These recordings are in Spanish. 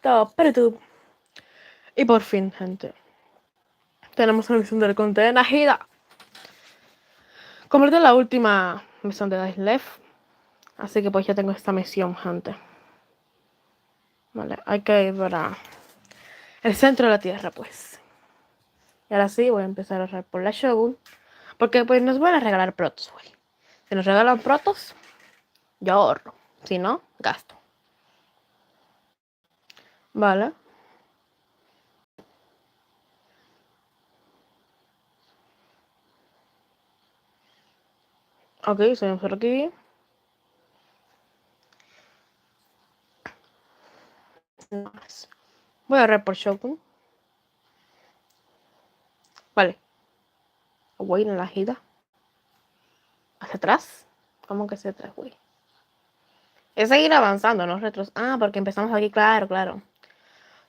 todo para YouTube. Y por fin, gente, tenemos una misión del contenido Najida. Completé la última misión de Dice Left, así que pues ya tengo esta misión, gente. Vale, hay que ir para el centro de la tierra, pues. Y ahora sí, voy a empezar a ahorrar por la Shogun, porque pues nos van a regalar protos, güey. Si nos regalan protos, yo ahorro. Si no, gasto. Vale. Ok, seguimos por aquí. No más. Voy a ahorrar por Shogun. Vale. Voy en la gira. ¿Hacia atrás? ¿Cómo que hacia atrás, güey? Es seguir avanzando, no retros. Ah, porque empezamos aquí, claro, claro.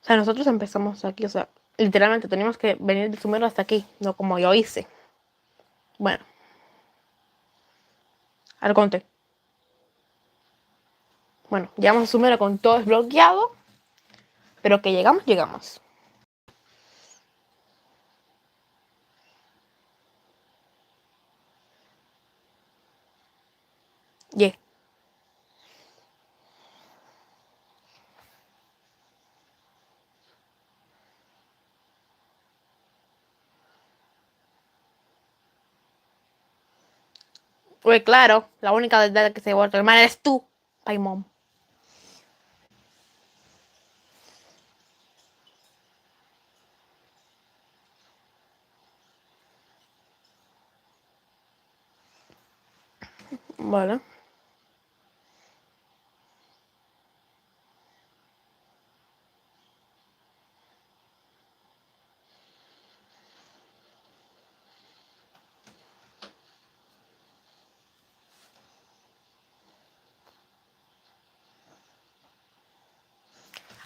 O sea, nosotros empezamos aquí, o sea, literalmente teníamos que venir de Sumeru hasta aquí, no como yo hice. Bueno, al conte. Bueno, llegamos a Sumeru con todo desbloqueado, pero que llegamos, llegamos. Yeah. Pues claro, la única desde que se vuelve el mal eres tú, Paimon. Vale.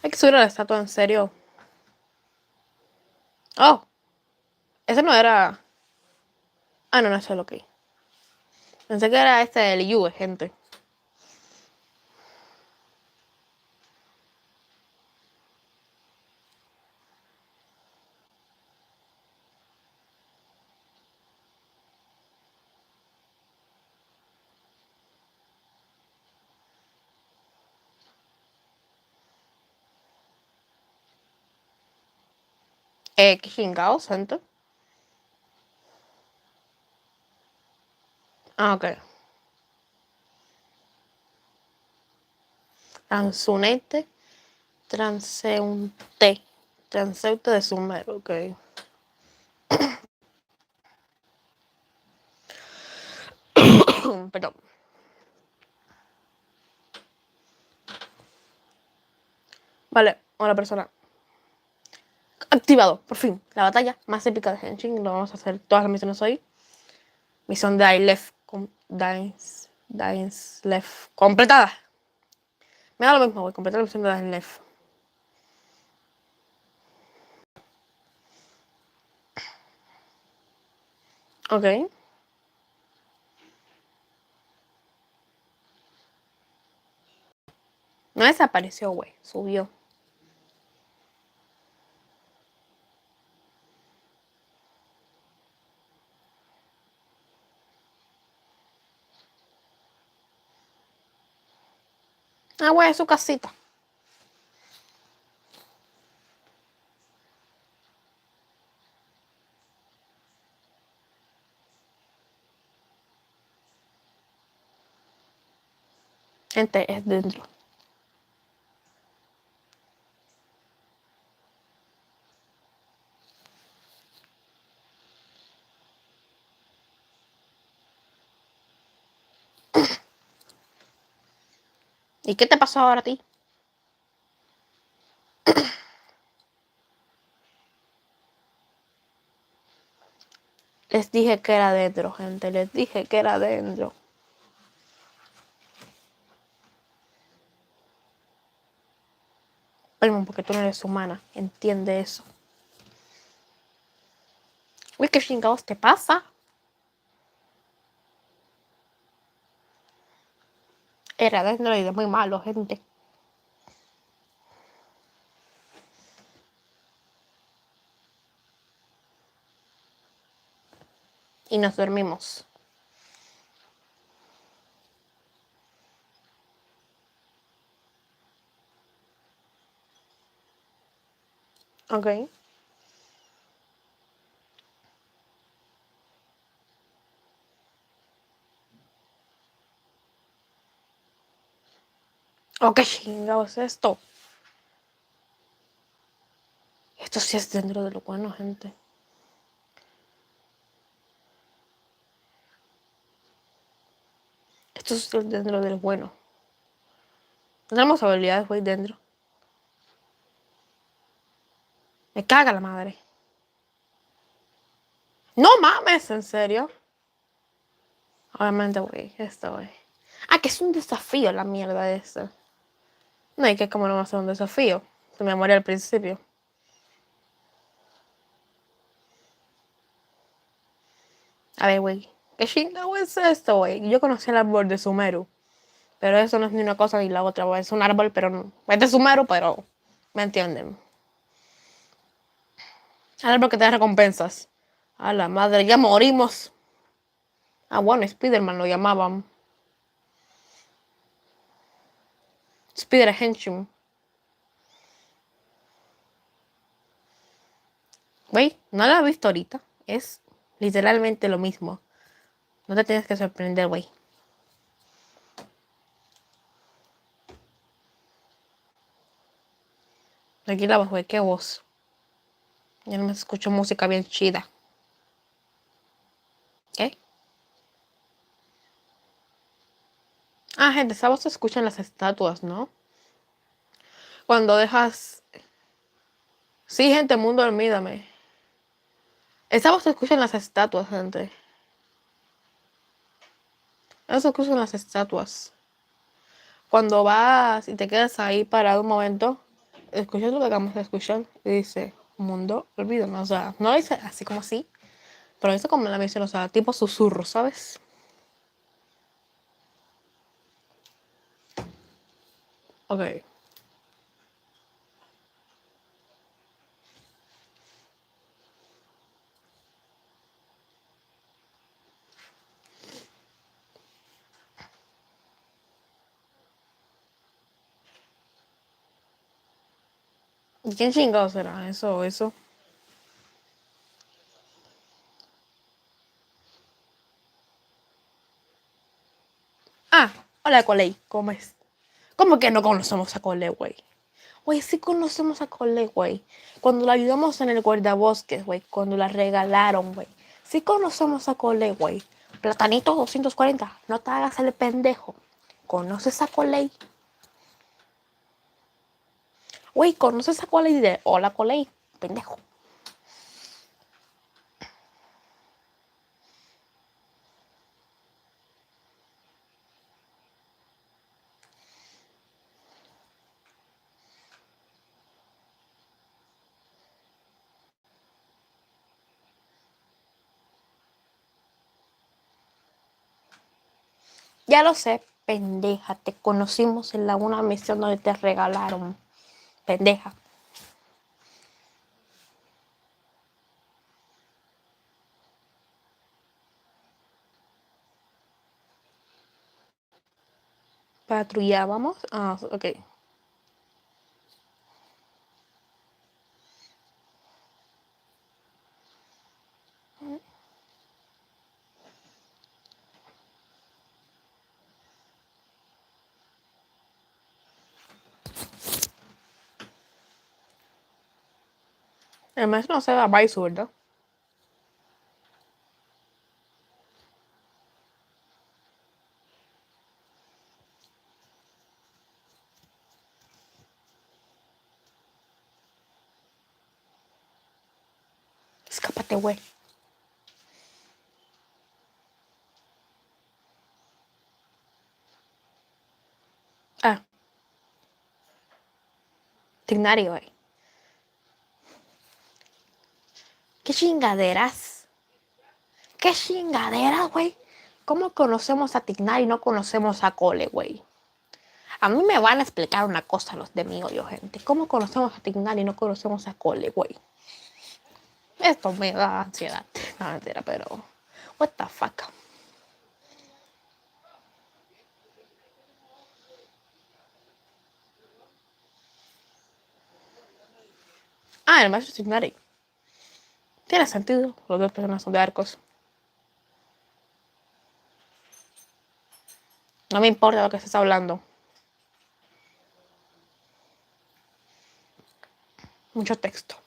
Hay que subir a la estatua, en serio. Oh, ese no era. Ah, no, no es el ok. Pensé que era este del Yue, gente. Qué chingados, gente. Ah, ok. Transunete, transeunte. Transeunte de Sumeru, ok. Perdón. Vale, hola persona. Activado, por fin. La batalla más épica de Genshin. Lo vamos a hacer todas las misiones hoy. Misión de I Left. Dines Left. Completada. Me da lo mismo, voy a completar la misión de I Left. Ok. No desapareció, güey. Subió. Ah, güey, es su casita. Gente, es dentro. ¿Y qué te pasó ahora a ti? Les dije que era dentro, gente. Les dije que era dentro. Primo, porque tú no eres humana. Entiende eso. Uy, ¿qué chingados te pasa? Era dentro y de muy malo, gente. y nos dormimos. Ok. Oh, qué chingados es esto. Esto sí es dentro de lo bueno, gente. Esto es dentro del bueno. Tenemos habilidades, güey, dentro. Me caga la madre. No mames, ¿en serio? Obviamente, güey, esto, güey. Ah, que es un desafío la mierda esa. No, y que como no va a ser un desafío. Se me morí al principio. A ver, güey. ¿Qué chingado es esto, güey? Yo conocí el árbol de Simeru. Pero eso no es ni una cosa ni la otra, güey. Es un árbol, pero no. Es de Simeru, pero... ¿Me entienden? El árbol que te da recompensas. A la madre, ya morimos. Ah, bueno, Spiderman lo llamaban. Spider Henshin. Güey, no lo he visto ahorita. Es literalmente lo mismo. No te tienes que sorprender, güey. Tranquila, güey, qué voz. Ya no me escucho música bien chida. ¿Qué? Ah, gente, esa voz se escucha en las estatuas, ¿no? Cuando dejas... Sí, gente, mundo, olvídame. Esa voz se escucha en las estatuas, gente. Eso se escucha en las estatuas. Cuando vas y te quedas ahí parado un momento, escuchas lo que acabamos de escuchar y dice, mundo, olvídame. O sea, no lo dice así como así, pero dice como la misión, o sea, tipo susurro, ¿sabes? Ok. ¿Y quién chingado será eso, eso? Ah, hola, Coley, ¿cómo es? ¿Cómo que no conocemos a Cole, güey? Güey, sí conocemos a Cole, güey. Cuando la ayudamos en el guardabosques, güey. Cuando la regalaron, güey. Sí conocemos a Cole, güey. Platanito 240, no te hagas el pendejo. ¿Conoces a Cole? Güey, ¿conoces a Cole de hola, Cole? Pendejo. Ya lo sé, pendeja. Te conocimos en la una misión donde te regalaron. Pendeja. Patrullábamos. Ah, ok. El maestro no se va a ¿verdad? Escápate, güey. Ah, Tignario, güey. ¿Qué chingaderas? ¿Qué chingaderas, güey? ¿Cómo conocemos a Tignario y no conocemos a Cole, güey? A mí me van a explicar una cosa los de mi hoyo, gente. ¿Cómo conocemos a Tignario y no conocemos a Cole, güey? Esto me da ansiedad. No, mentira, pero... What the fuck. Ah, el maestro Simeru. Tiene sentido. Los dos personas son de arcos. No me importa lo que estés hablando. Mucho texto.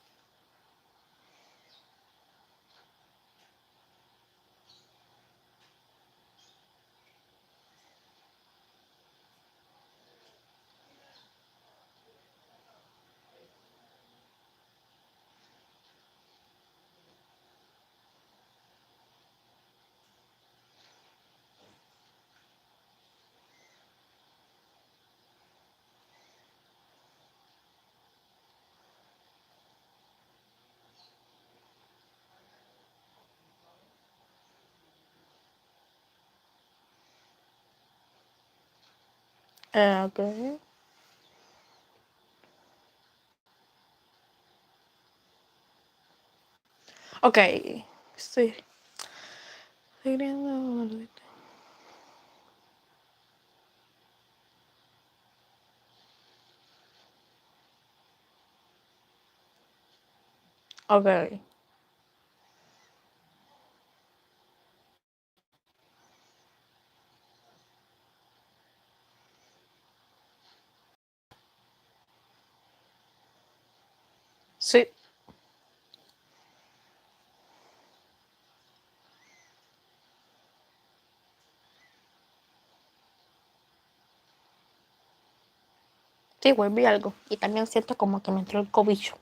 Ok. Ok. Estoy viendo. Ok. Sí. Sí, güey, vi algo. Y también siento como que me entró el cobicho.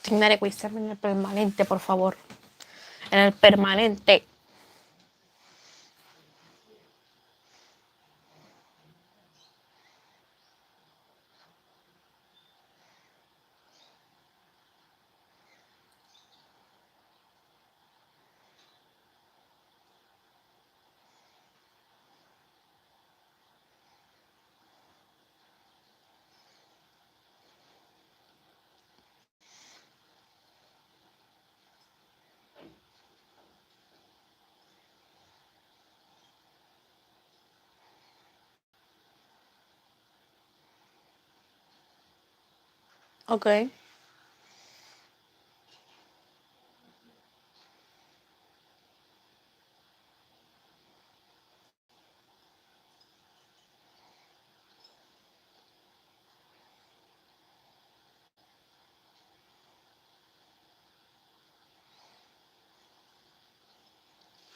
Signare questa en el permanente, por favor. En el permanente. Ok.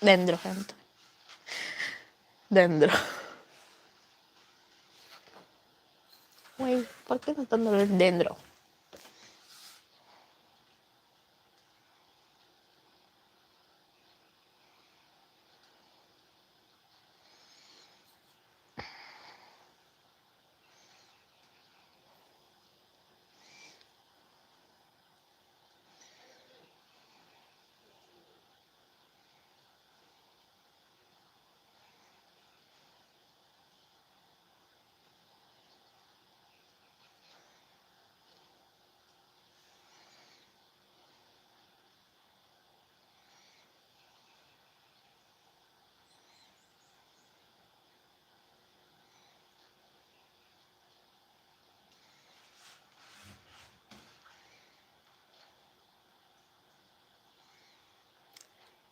Dentro, gente. Dentro. Güey, ¿por qué no dándole dentro?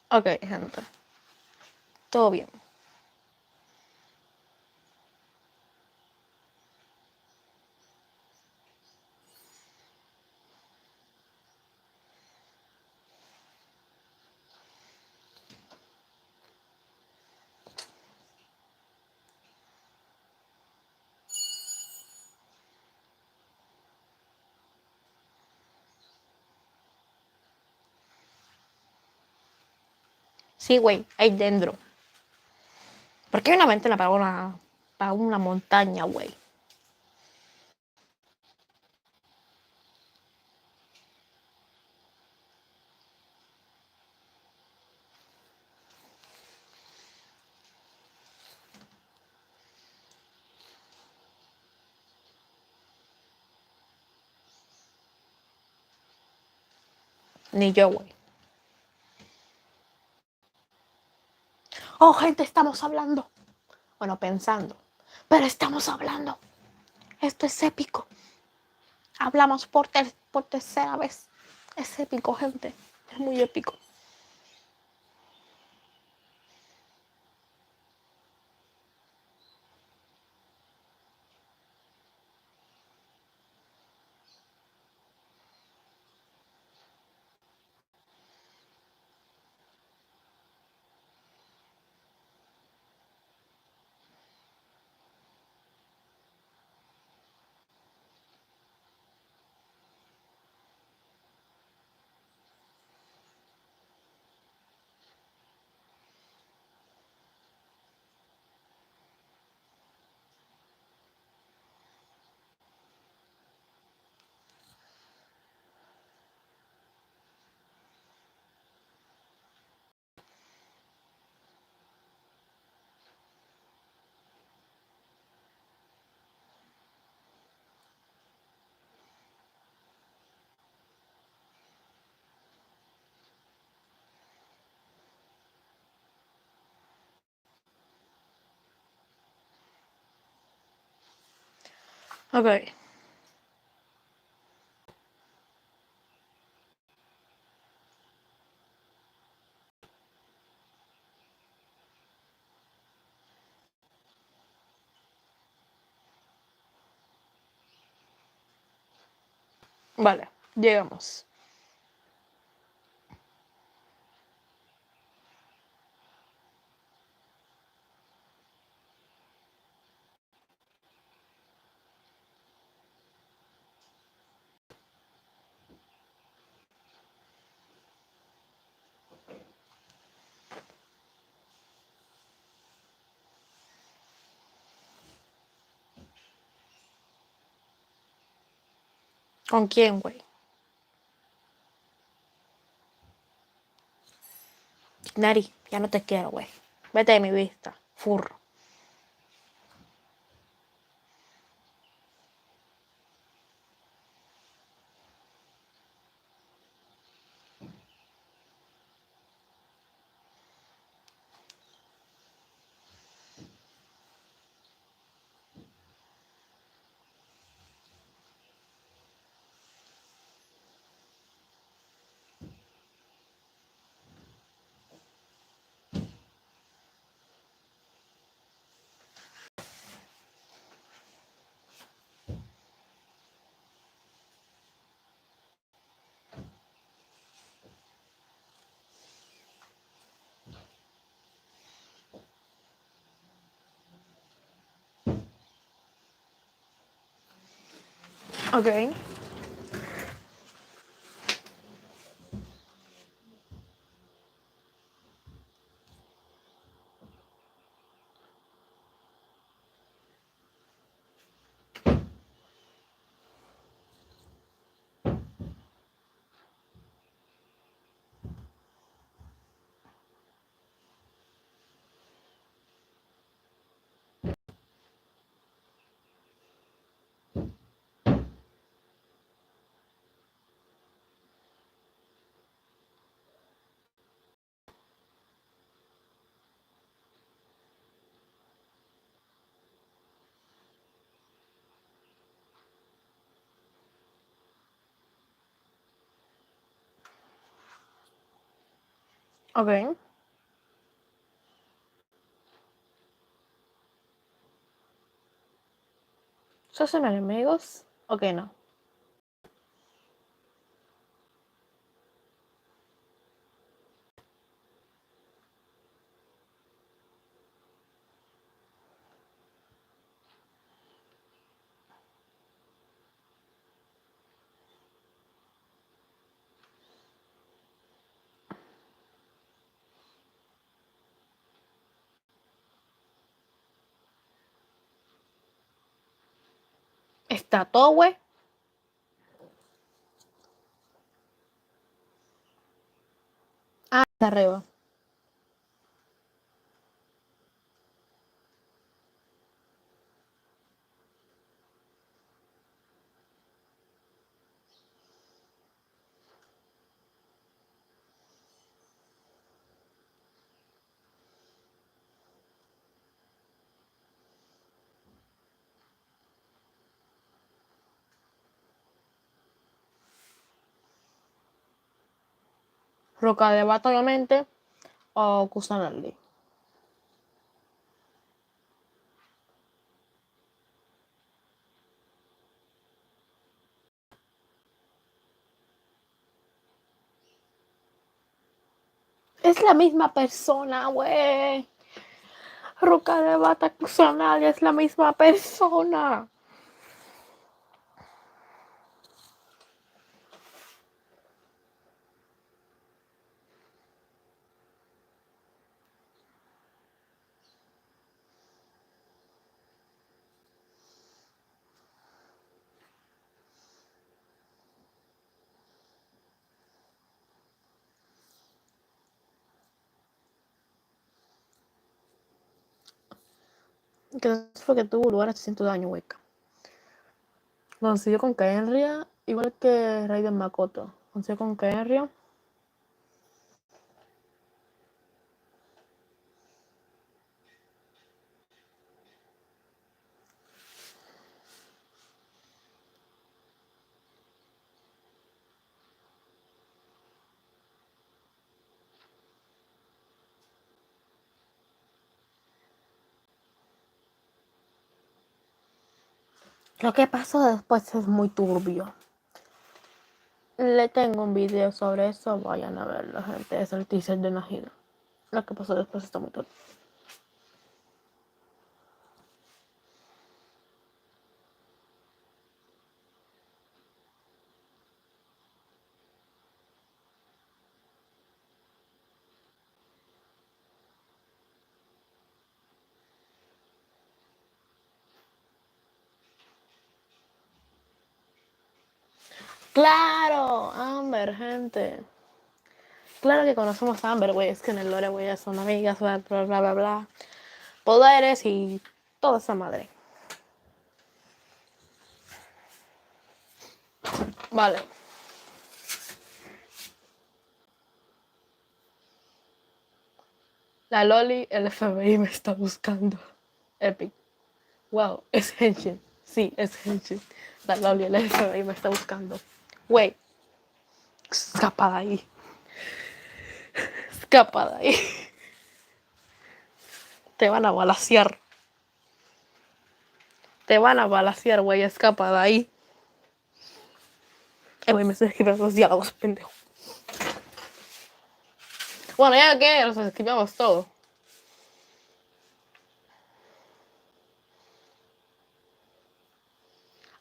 Ok, gente. Todo bien. Sí, güey, ahí dentro. Porque hay una ventana para una montaña, güey. Ni yo, güey. Oh, gente, estamos hablando. Bueno, pensando. Pero estamos hablando. Esto es épico. Hablamos por tercera vez. Es épico, gente. Es muy épico. Ok. Vale, llegamos. ¿Con quién, güey? Nari, ya no te quiero, güey. Vete de mi vista, furro. Ok. Ok. ¿Sos son enemigos? Ok, no. Está todo, güey. Ah, está arriba. Roca de Bata, obviamente. O Kusanagi. Es la misma persona, güey. Roca de Bata, Kusanagi es la misma persona. Que fue que tuvo lugar hace 100 años, güey. Consiguió con Kenria, igual que Raiden Makoto. Consiguió con Kenria. Lo que pasó después es muy turbio. Le tengo un video sobre eso, vayan a verlo, gente. Es el teaser de Najida. Lo que pasó después está muy turbio. ¡Claro! Amber, gente. Claro que conocemos a Amber, güey. Es que en el lore, güey, son amigas, bla, bla, bla, bla, bla. Poderes y toda esa madre. Vale. La Loli, el FBI me está buscando. Epic. Wow, es genshin. Sí, es genshin. La Loli, el FBI me está buscando. Güey, escapa de ahí. Escapa de ahí. Te van a balacear. Te van a balacear, güey. Escapa de ahí. Güey, me estoy escribiendo los diálogos, pendejo. Bueno, ya que los escribimos todo.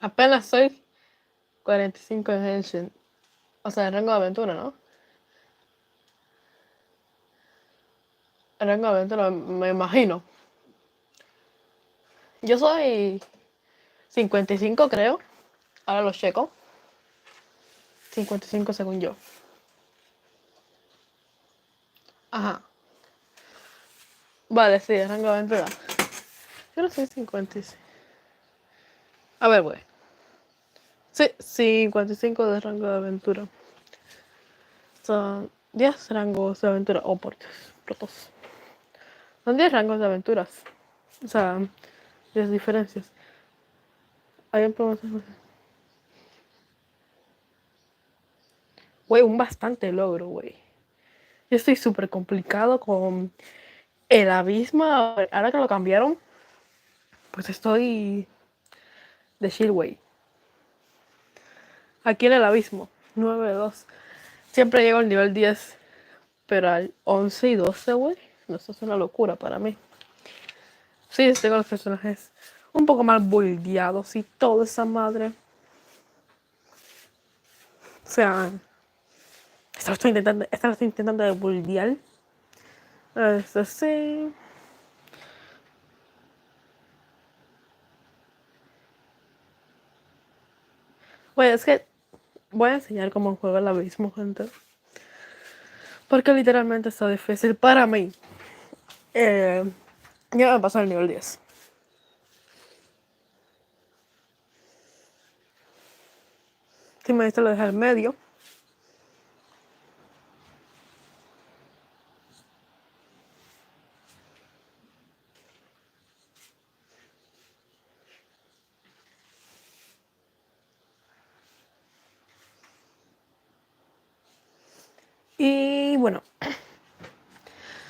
Apenas soy 45 en Genshin. O sea, en rango de aventura, ¿no? En rango de aventura, me imagino. Yo soy 55, creo. Ahora lo checo. 55 según yo. Ajá. Vale, sí, en rango de aventura. Yo no soy 56. A ver, güey. Sí, 55 de rango de aventura. Son 10 rangos de aventura. Oh, por Dios. Protos. Son 10 rangos de aventuras. O sea, 10 diferencias. Hay un promoción. Güey, un bastante logro, güey. Yo estoy súper complicado con el abismo. Ahora que lo cambiaron, pues estoy de chill, güey. Aquí en el abismo, 9-2. Siempre llego al nivel 10, pero al 11 y 12, güey. No, eso es una locura para mí. Sí, tengo los personajes un poco más buldeados y toda esa madre. O sea, esta lo estoy intentando de buldear. Esto sí. Bueno, es que voy a enseñar cómo juega el abismo, gente. Porque literalmente está difícil para mí. Ya me pasó el nivel 10. Si me dice lo deja al medio. Y bueno,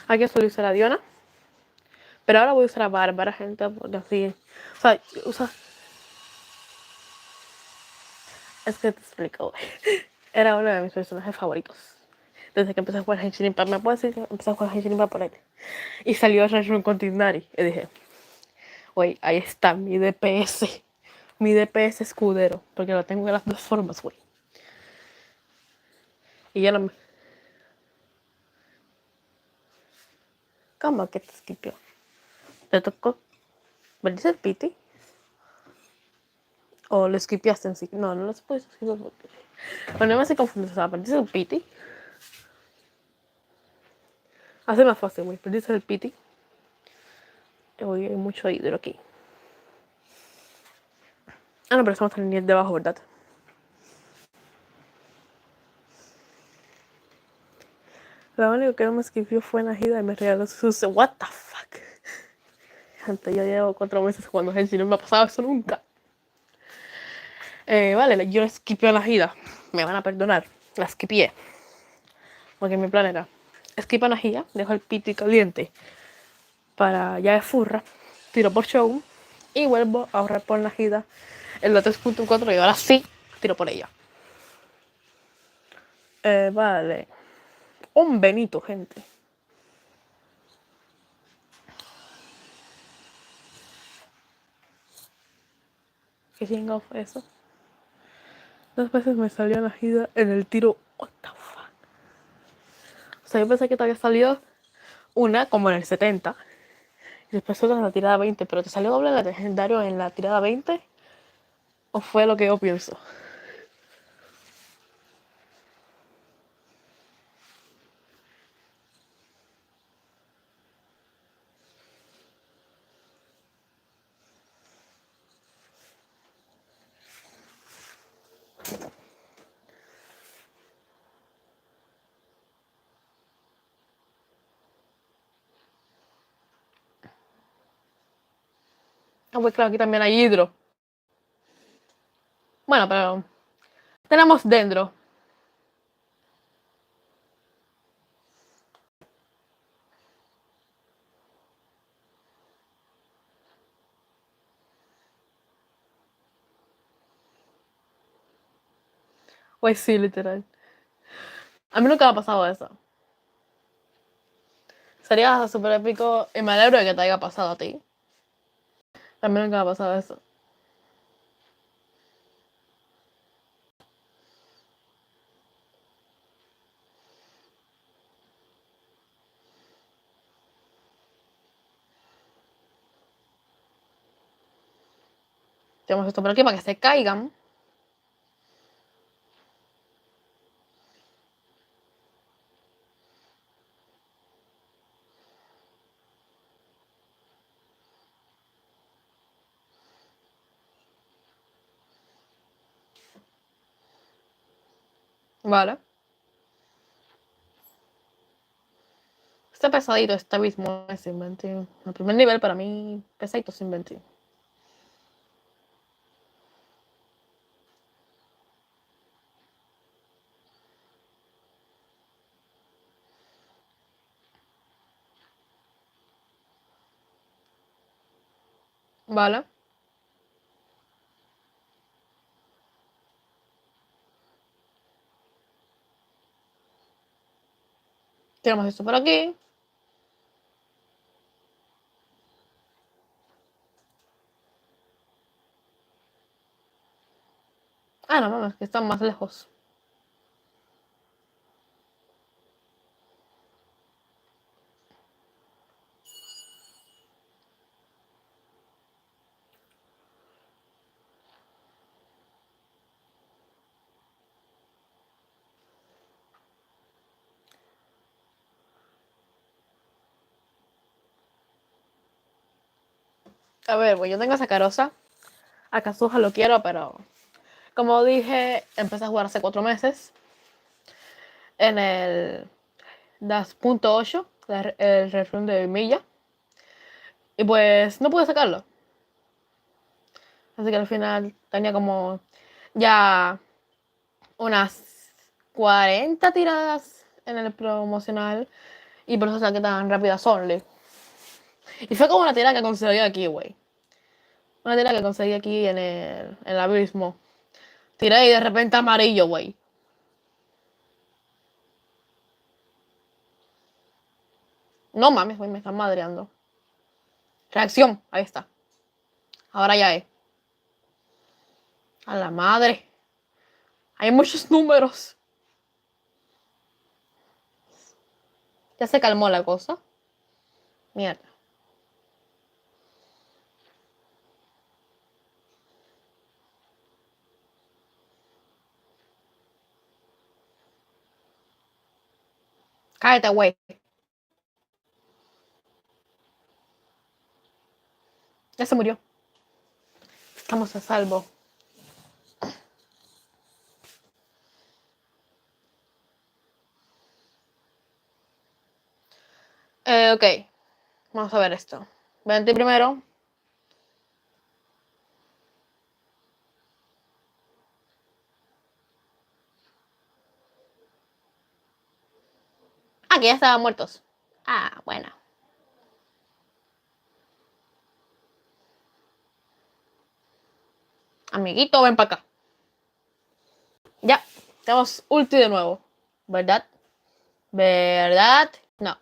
aquí suelo usar a Diona. Pero ahora voy a usar a Bárbara, gente, porque así. O sea, usa. Es que te explico, güey. Era uno de mis personajes favoritos. Desde que empecé a jugar Genshin Impact. Me puedo decir que empecé a jugar Genshin Impact por él. Y salió Reaccion con Tighnari. Y dije, güey, ahí está mi DPS. Mi DPS escudero. Porque lo tengo de las dos formas, güey. Y ya no me. ¿Cómo que te esquipió? ¿Te tocó? ¿Perdiste el piti? ¿O lo esquipiaste en sí? No, no lo puedes esquipar porque. Bueno, no me estoy confundiendo. O sea, ¿perdiste el piti? Hace más fácil, güey. Perdiste el piti. Oye, hay mucho hidro aquí. Ah, no, pero estamos en el nivel de abajo, ¿verdad? Lo único que no me escribió fue Najida y me regaló sus... What the fuck. Gente, yo llevo 4 meses jugando Genshin y no me ha pasado eso nunca. Vale, yo esquipé a Najida. Me van a perdonar. La esquipié. Porque mi plan era... Skip a Najida, dejo el piti caliente para ya de furra. Tiro por show. Y vuelvo a ahorrar por Najida en la 3.4 y ahora sí tiro por ella. Vale. Un Benito, gente. ¿Qué chingo fue eso? 2 veces me salió Najida en el tiro. What the fuck. O sea, yo pensé que te había salido una como en el 70 y después otra en la tirada 20, pero ¿te salió doble la legendario en la tirada 20? ¿O fue lo que yo pienso? Ah, pues claro, aquí también hay hidro. Bueno, pero tenemos dendro. Pues sí, literal. A mí nunca me ha pasado eso. Sería súper épico y me alegro de que te haya pasado a ti. A mí nunca me ha pasado eso. Tenemos esto por aquí para que se caigan. Vale. Este pesadito, este abismo es sin 21. El primer nivel para mí, pesadito sin 21. Vale. Tenemos esto por aquí. Ah, no, mames, que están más lejos. A ver, pues yo tengo esa carosa. A Kazuha lo quiero, pero como dije, empecé a jugar hace 4 meses. En el 2.8, el refrán de Milla. Y pues no pude sacarlo. Así que al final tenía como ya unas 40 tiradas en el promocional. Y por eso saqué tan rápidas only. Y fue como una tirada que conseguí aquí, güey. Una tirada que conseguí aquí en el abismo. Tiré y de repente amarillo, güey. No mames, güey, me están madreando. Reacción, ahí está. Ahora ya es. A la madre. Hay muchos números. Ya se calmó la cosa. Mierda. Cállate, güey. Ya se murió. Estamos a salvo. Ok. Vamos a ver esto. 20 primero. Ah, que ya estaban muertos. Ah, bueno. Amiguito, ven para acá. Ya. Tenemos ulti de nuevo. ¿Verdad? ¿Verdad? No.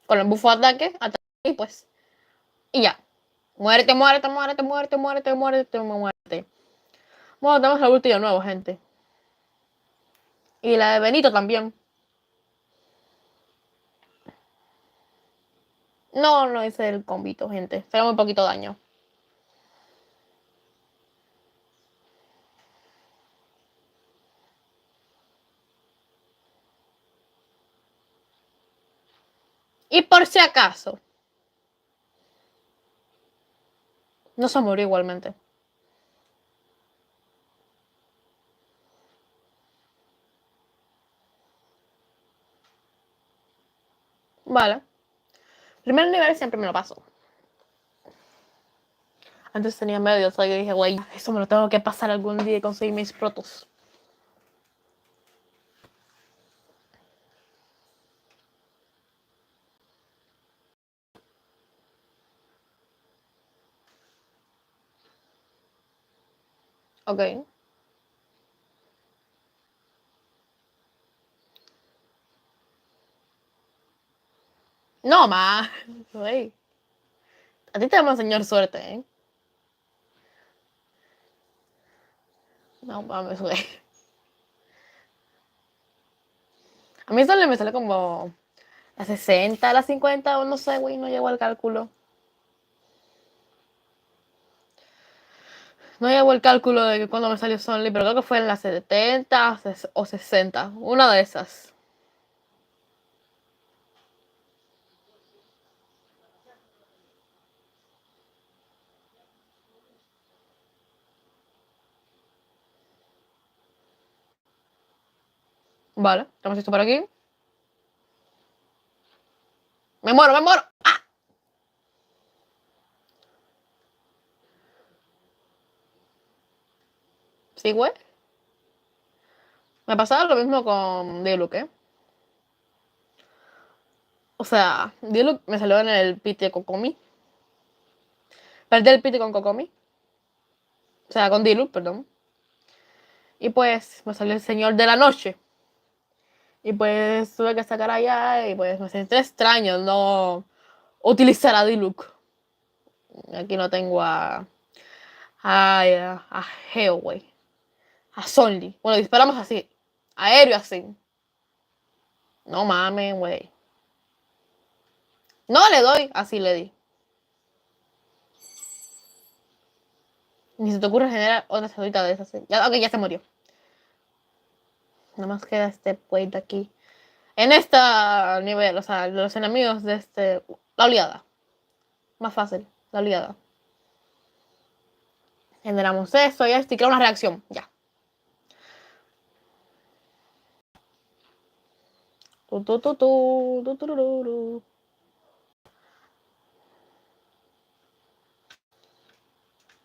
Con el bufo de ataque y pues. Y ya. Muérete, muérete, muérete, muérete, muérete, muérete, muérete. Bueno, tenemos la ulti de nuevo, gente. Y la de Benito también. No, no hice el combito, gente. Fue muy poquito daño. Y por si acaso, no se murió igualmente. Vale. Primer nivel siempre me lo paso. Antes tenía medio, o sea, yo dije, güey, eso me lo tengo que pasar algún día y conseguir mis protos. Ok. No, ma. Güey. A ti te vamos a enseñar suerte, ¿eh? No mames, güey. A mí solo me sale como a 60, a las 50, o no sé, güey, no llego al cálculo. No llevo el cálculo de cuando me salió Sonly, pero creo que fue en las 70 o 60. Una de esas. Vale, tenemos esto por aquí. ¡Me muero, me muero! ¡Ah! Sí, güey. Me pasaba lo mismo con Diluc, ¿eh? O sea, Diluc me salió en el pit de Kokomi. Perdí el pit con Kokomi. O sea, con Diluc, perdón. Y pues me salió el Señor de la Noche. Y pues tuve que sacar allá y pues me sentí extraño no utilizar a Diluc. Aquí no tengo a Geo, güey. A Sonly. Bueno, disparamos así. Aéreo así. No mames, güey. No le doy. Así le di. Ni se te ocurre generar otra saludita de esas. Ya, ok, ya se murió. Nada más queda este güey de aquí. En este nivel, o sea, los enemigos de este... La oleada. Más fácil, la oleada. Generamos esto y esto y crea una reacción. Ya.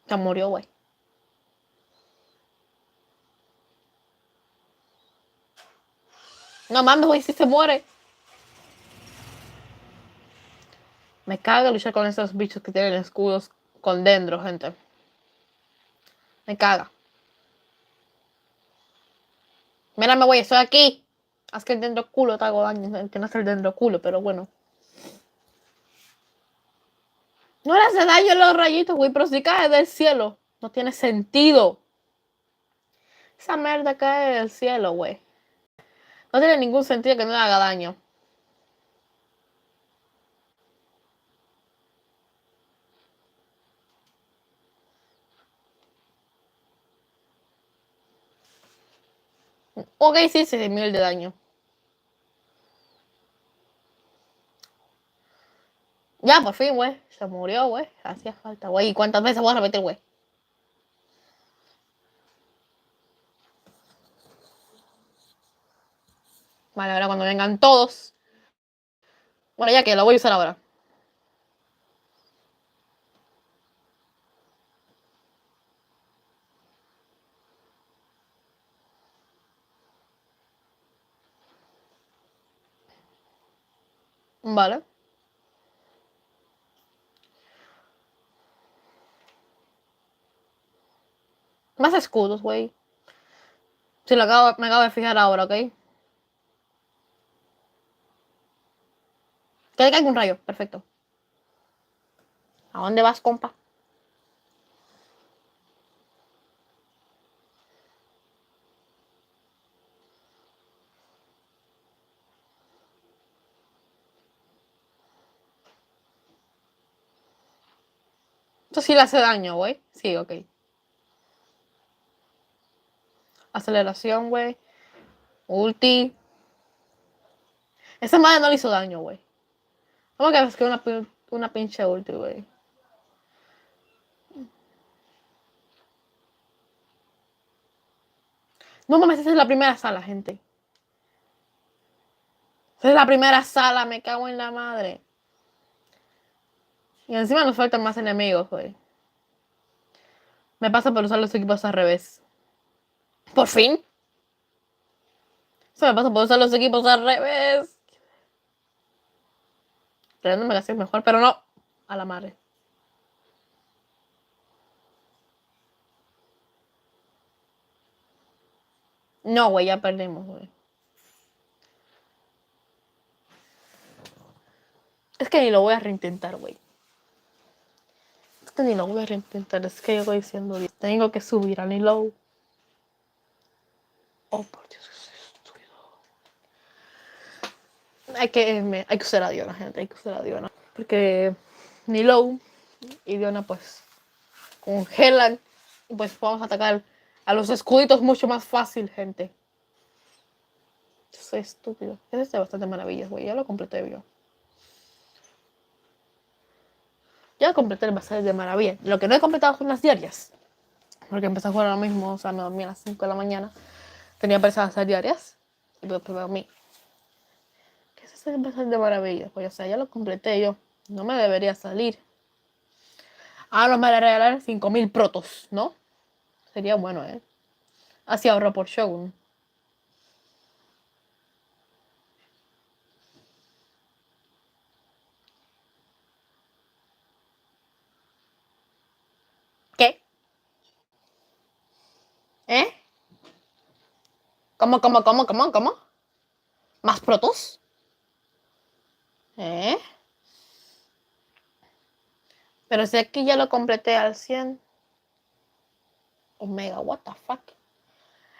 Se murió, güey. No mames, güey, si se muere. Me caga luchar con esos bichos que tienen escudos con dendro, gente. Me caga. Mírame, güey, estoy aquí. Haz que el dendro culo te hago daño. Que no es el dendro culo, pero bueno. No le hace daño los rayitos, güey, pero si cae del cielo. No tiene sentido. Esa mierda cae del cielo, güey. No tiene ningún sentido que no le haga daño. Ok, sí, 6.000 de daño. Ya, por fin, güey. Se murió, güey. Hacía falta, güey. ¿Y cuántas veces voy a repetir, güey? Vale, ahora cuando vengan todos. Bueno, ya que lo voy a usar ahora. Vale. Más escudos, güey. Sí, me acabo de fijar ahora, ¿ok? Que le caiga un rayo. Perfecto. ¿A dónde vas, compa? Esto sí le hace daño, güey. Sí, ok. Aceleración, güey. Ulti. Esa madre no le hizo daño, güey. ¿Cómo que es que una pinche ulti, güey? No mames, esa es la primera sala, gente. Esa es la primera sala, me cago en la madre. Y encima nos faltan más enemigos, güey. Me pasa por usar los equipos al revés. ¿Por fin? Eso me pasa por usar los equipos al revés. Pero no me la sé mejor, pero no. A la madre. No, güey, ya perdimos, güey. Es que ni lo voy a reintentar, güey. Es que ni lo voy a reintentar. Es que yo voy diciendo, tengo que subir a Nilo. Oh, por Dios, qué estúpido. Hay que usar a Diona, gente. Hay que usar a Diona. Porque Nilo y Diona, pues, congelan. Y pues podemos atacar a los escuditos mucho más fácil, gente. Soy estúpido. Ese está bastante maravillas, güey. Ya lo completé yo. Ya completé el bazar de maravilla. Lo que no he completado son las diarias. Porque empecé a jugar ahora mismo. O sea, me dormí a las 5 de la mañana. Tenía pensado hacer diarias. Y después me dormí. ¿Qué es ese bazar de maravillas? Pues, o sea, ya lo completé yo. No me debería salir. Ahora me voy a regalar 5.000 protos, ¿no? Sería bueno, ¿eh? Así ahorro por Shogun. ¿Qué? ¿Eh? ¿Cómo? ¿Más protos? ¿Eh? Pero si aquí ya lo completé al 100. Omega, what the fuck.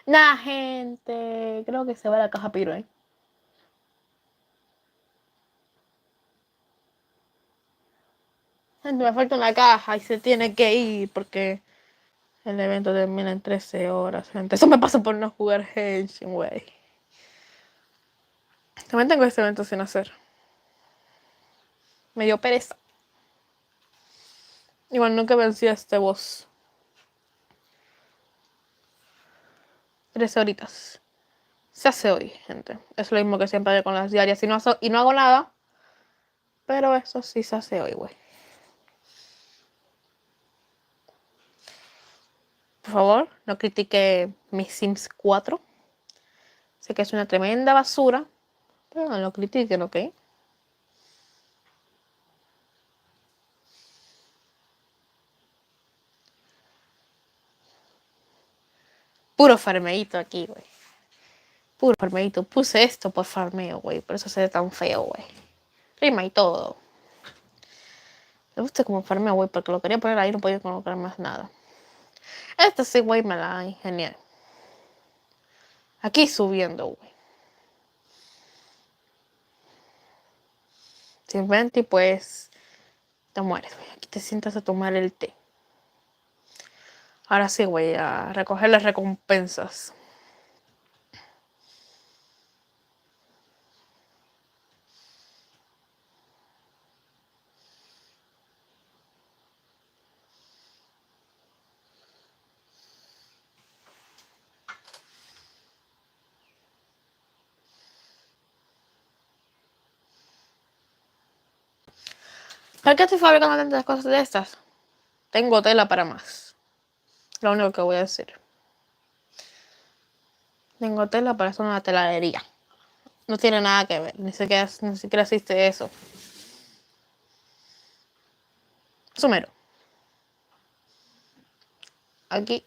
Nah, gente. Creo que se va la caja piro, ¿eh? Me falta una caja y se tiene que ir porque el evento termina en 13 horas, gente. Eso me pasa por no jugar genshin, güey. También tengo este evento sin hacer. Me dio pereza. Igual nunca vencí a este boss. 13 horitas. Se hace hoy, gente. Es lo mismo que siempre hago con las diarias. Y no hago nada. Pero eso sí se hace hoy, güey. Por favor, no critique mi Sims 4. Sé que es una tremenda basura. Pero no lo critiquen, ¿ok? Puro farmeito aquí, güey. Puro farmeito. Puse esto por farmeo, güey. Por eso se ve tan feo, güey. Rima y todo. Me gusta como farmeo, güey, porque lo quería poner ahí, no podía colocar más nada. Esta sí, güey, me la ingenié. Aquí subiendo, güey. Simplemente, pues, te mueres, güey. Aquí te sientas a tomar el té. Ahora sí, güey, a recoger las recompensas. ¿Para qué estoy fabricando tantas cosas de estas? Tengo tela para más. Lo único que voy a decir. Tengo tela para hacer una teladería. No tiene nada que ver. Ni siquiera existe eso. Sumeru. Aquí.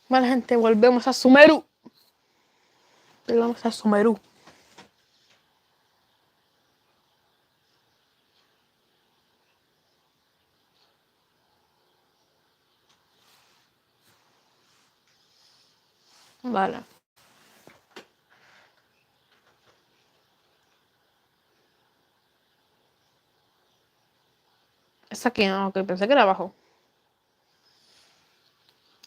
Vale, gente, volvemos a Sumeru. Volvemos a Sumeru. Vale. Es aquí, no, ok, pensé que era abajo.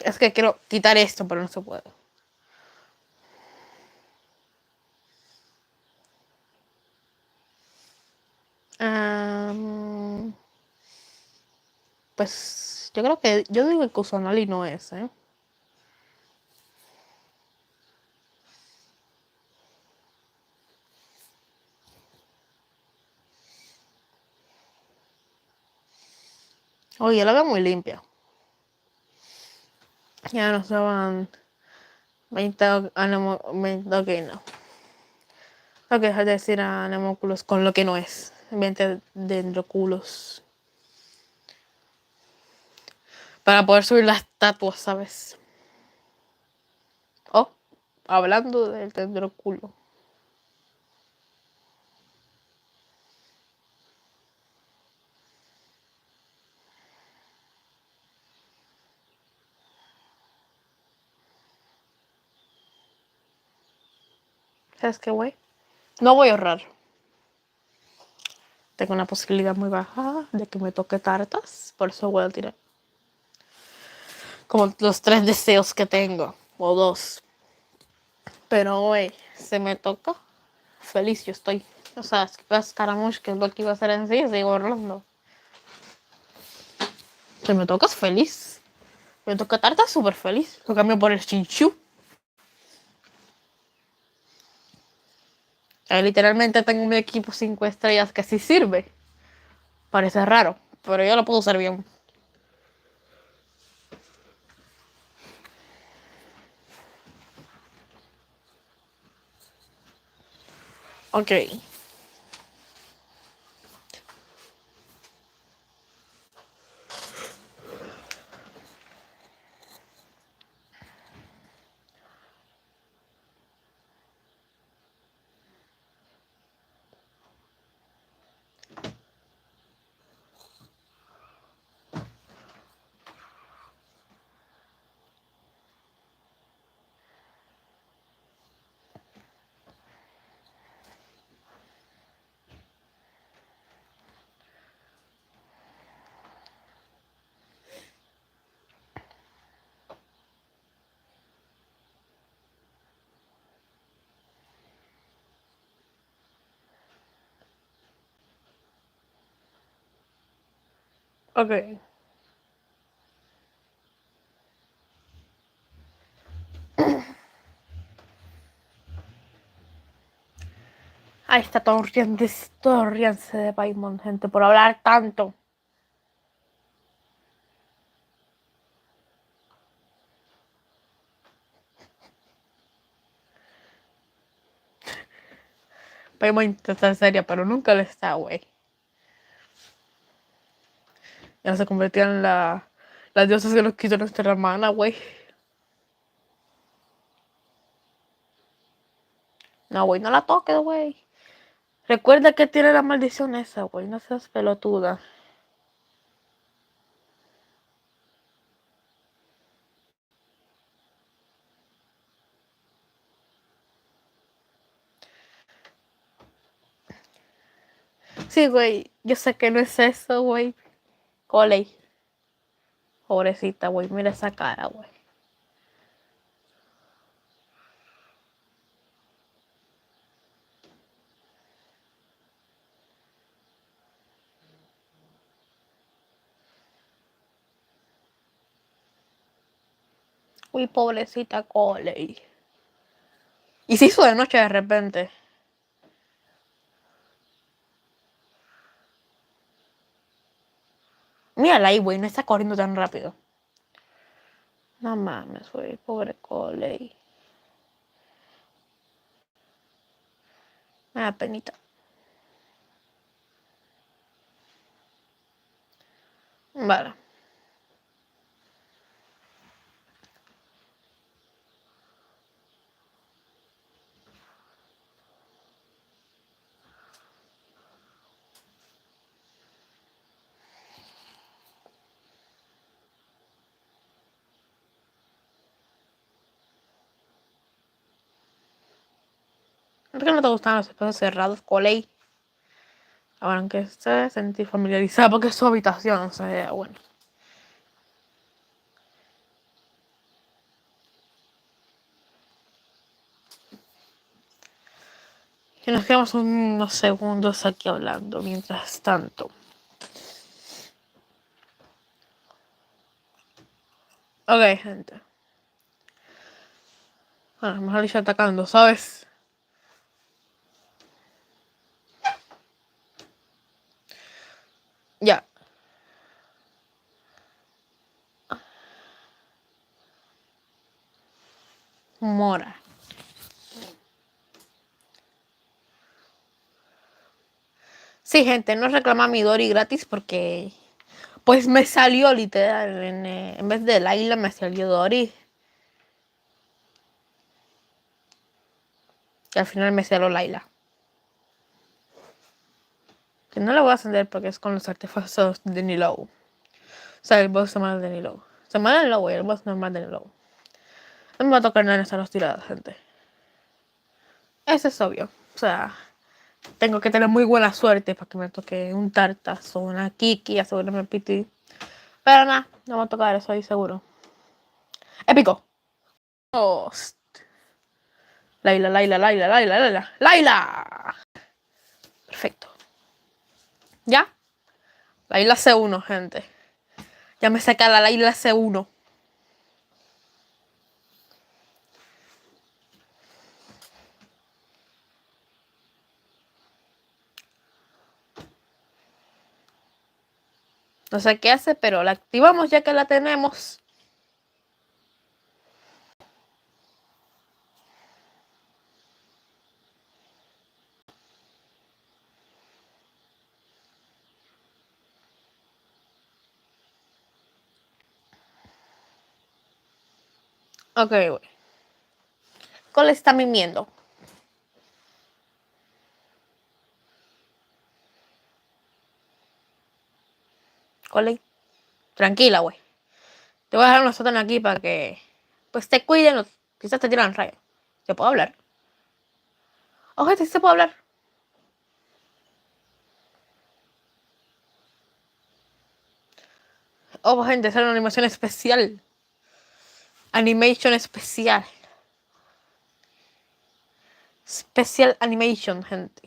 Es que quiero quitar esto, pero no se puede. Pues yo creo que. Yo digo que Usanali no es, ¿eh? Oye, la veo muy limpia. Ya no estaban 20 ok, no. Ok, deja de decir anemóculos con lo que no es. 20 dendroculos. Para poder subir las estatuas, ¿sabes? Oh, hablando del dendroculo. ¿Sabes qué, güey? No voy a ahorrar. Tengo una posibilidad muy baja de que me toque tartas. Por eso voy a tirar. Como los 3 deseos que tengo. O 2. Pero, güey, se me toca. Feliz yo estoy. O sea, si ves Caramush, que es lo que iba a hacer en sí, sigo ahorrando. Si me tocas feliz. Me toca tarta súper feliz. Lo cambio por el chinchú. Literalmente tengo mi equipo 5 estrellas que sí sirve. Parece raro, pero yo lo puedo usar bien. Ok. Ok. Ahí está todo ríanse de Paimon, gente, por hablar tanto. Paimon intenta estar seria, pero nunca lo está, güey. Ya se convertía en las diosas que nos quiso nuestra hermana, güey. No, güey, no la toques, güey. Recuerda que tiene la maldición esa, güey. No seas pelotuda. Sí, güey. Yo sé que no es eso, güey. Coley. Pobrecita, güey. Mira esa cara, güey. Uy, pobrecita Coley. Y se hizo de noche de repente. Mírala ahí, güey. No está corriendo tan rápido. No mames, güey. Pobre Coley. Me da penita. Vale. ¿Por qué no te gustan los espacios cerrados, Coley? Ahora que se sentir familiarizada porque es su habitación, o sea, bueno. Y nos quedamos unos segundos aquí hablando mientras tanto. Ok, gente. Bueno, mejor dicho atacando, ¿sabes? Ya. Mora. Sí, gente, no reclama mi Dori gratis porque pues me salió literal. En vez de Laila me salió Dori. Y al final me salió Laila. Que no la voy a ascender porque es con los artefactos de Nilo. O sea, el boss normal de Nilo. Se me da el low, el boss normal de Nilo. No me va a tocar nada en estas dos tiradas, gente. Eso es obvio. O sea, tengo que tener muy buena suerte para que me toque un Tartas o una Kiki, asegurarme el PT. Pero nada, no me va a tocar eso ahí seguro. ¡Épico! Host. Laila, Laila, Laila, Laila, Laila. ¡Laila! Perfecto. ¿Ya? Laila C1, gente. Ya me saca la Laila C1. No sé qué hace, pero la activamos ya que la tenemos. Ok, güey. Cole está mimiendo. Cole, tranquila, güey. Te voy a dejar unos sótanos aquí para que pues te cuiden. Quizás te tiran rayos. ¿Se puede hablar? Oye, sí se puede hablar. Oh, gente, es una animación especial. Animation especial. Special animation, gente.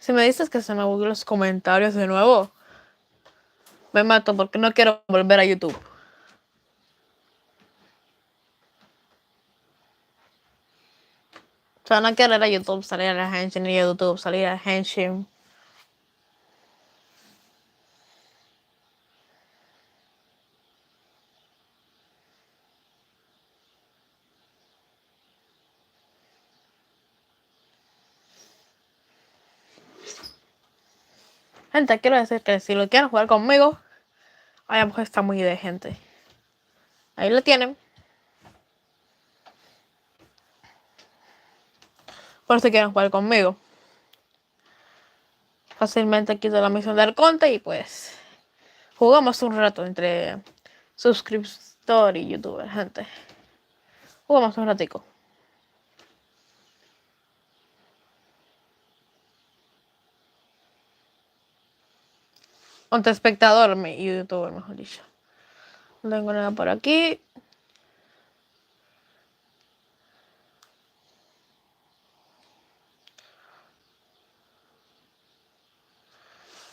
Si me dices que se me buguean los comentarios de nuevo, me mato porque no quiero volver a YouTube. O sea, no quiero ir a YouTube, salir a la genshin, ir a YouTube, salir a la genshin. Gente, quiero decir que si lo quieren jugar conmigo, ahí pues está muy de gente. Ahí lo tienen. Por si quieren jugar conmigo. Fácilmente quito la misión del conte y pues jugamos un rato entre suscriptor y youtuber, gente. Jugamos un ratico. Entre espectador y youtuber, mejor dicho. No tengo nada por aquí.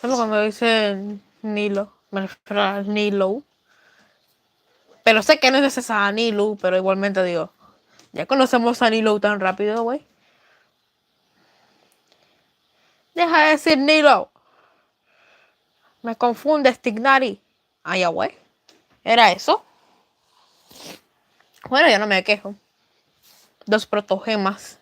Solo cuando dicen Nilo, me refiero a Nilo. Pero sé que no es esa Nilo, pero igualmente digo, ya conocemos a Nilo tan rápido, güey. Deja de decir Nilo. Me confunde Stignari. Ah, ya, güey. ¿Era eso? Bueno, yo no me quejo. 2 protogemas.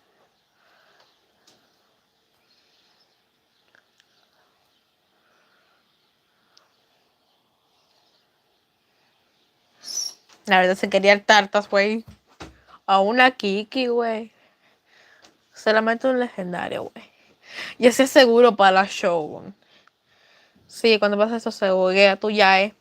La verdad se quería tartas, güey. A una Kiki, güey. Solamente un legendario, güey. Y ese es seguro para la show, güey. Sí, cuando pasa eso se buguea tu yae.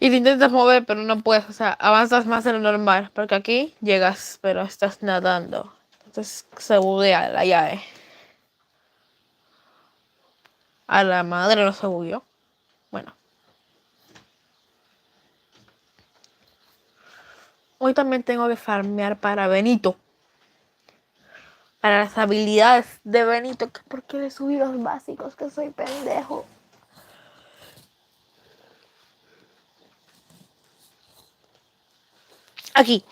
Y te intentas mover, pero no puedes. O sea, avanzas más de lo normal. Porque aquí llegas, pero estás nadando. Entonces se buguea la yae. A la madre no se bugueó. Bueno. Hoy también tengo que farmear para Benito. Para las habilidades de Benito. ¿Por qué le subí los básicos? Que soy pendejo. Aquí.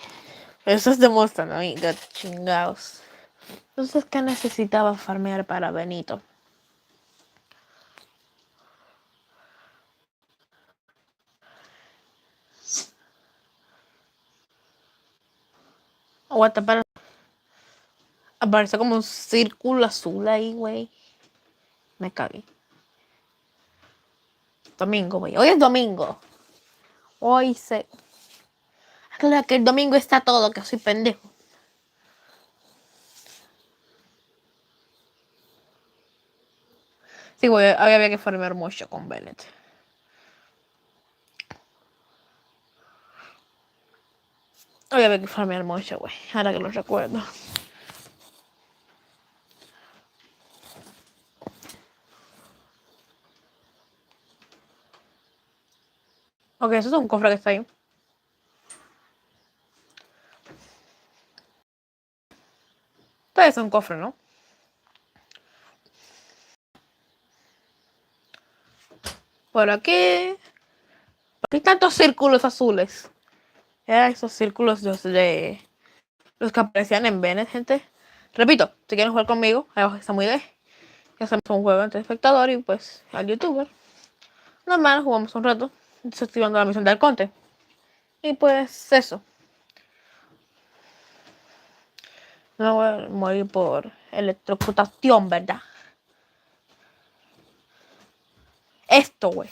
Eso es demuestran, amiga. Chingados. Entonces, ¿qué necesitaba farmear para Benito? Aguanta para... Aparece como un círculo azul ahí, güey. Me cagué. Domingo, güey. Hoy es domingo. Hoy se... Claro que el domingo está todo, que soy pendejo. Sí, güey, hoy había que farmear mucho con Bennett. Hoy había que farmear mucho, güey. Ahora que lo recuerdo. Ok, eso es un cofre que está ahí. Todavía es un cofre, ¿no? Por aquí... ¿Por qué hay tantos círculos azules? Eran esos círculos de... Los que aparecían en Bennett, gente. Repito, si quieren jugar conmigo, ahí abajo está muy de. Ya hacemos un juego entre espectador y pues al youtuber. Normal, jugamos un rato, desactivando la misión del conte. Y pues eso. No voy a morir por electrocutación, ¿verdad? Esto, güey.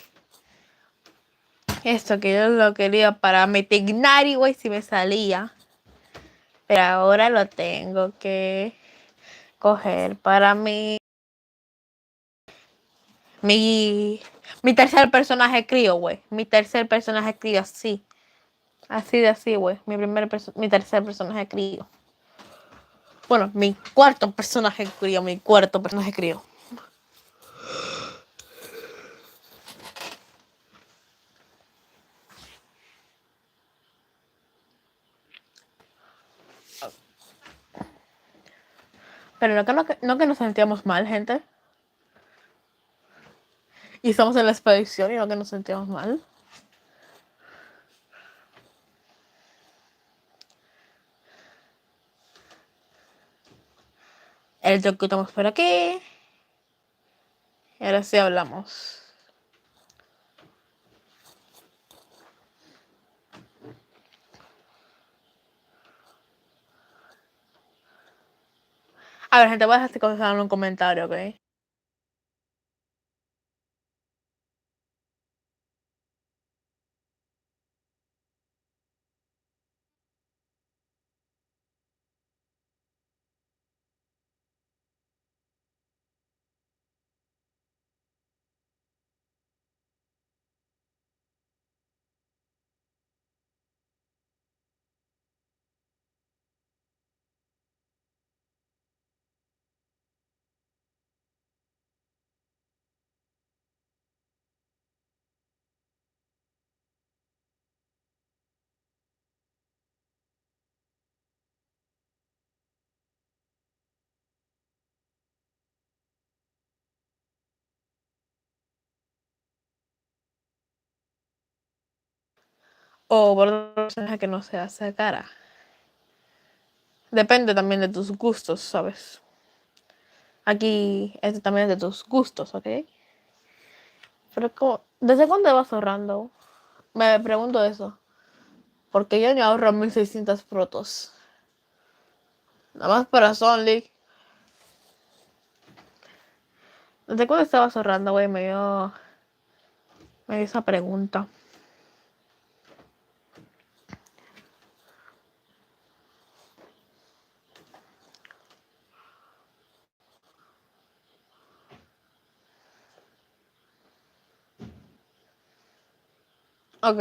Esto que yo lo quería para Metignari, güey, si me salía. Pero ahora lo tengo que coger para mi tercer personaje crío, güey. Mi tercer personaje crío, sí. Así de así, güey. Mi tercer personaje crío. Bueno, mi cuarto personaje crío. Pero no que nos sentíamos mal, gente. Y estamos en la expedición y no que nos sentíamos mal. El truco que estamos por aquí. Y ahora sí hablamos. A ver, gente, voy a dejar cosas en un comentario, ¿ok? O por otro personaje que no sea esa cara. Depende también de tus gustos, ¿sabes? Aquí es también de tus gustos, ¿ok? Pero como, ¿desde cuándo vas ahorrando? Me pregunto eso. Porque yo ni ahorro 1600 protos. Nada más para Sonic. ¿Desde cuándo estabas ahorrando, güey? Me dio esa pregunta. Ok.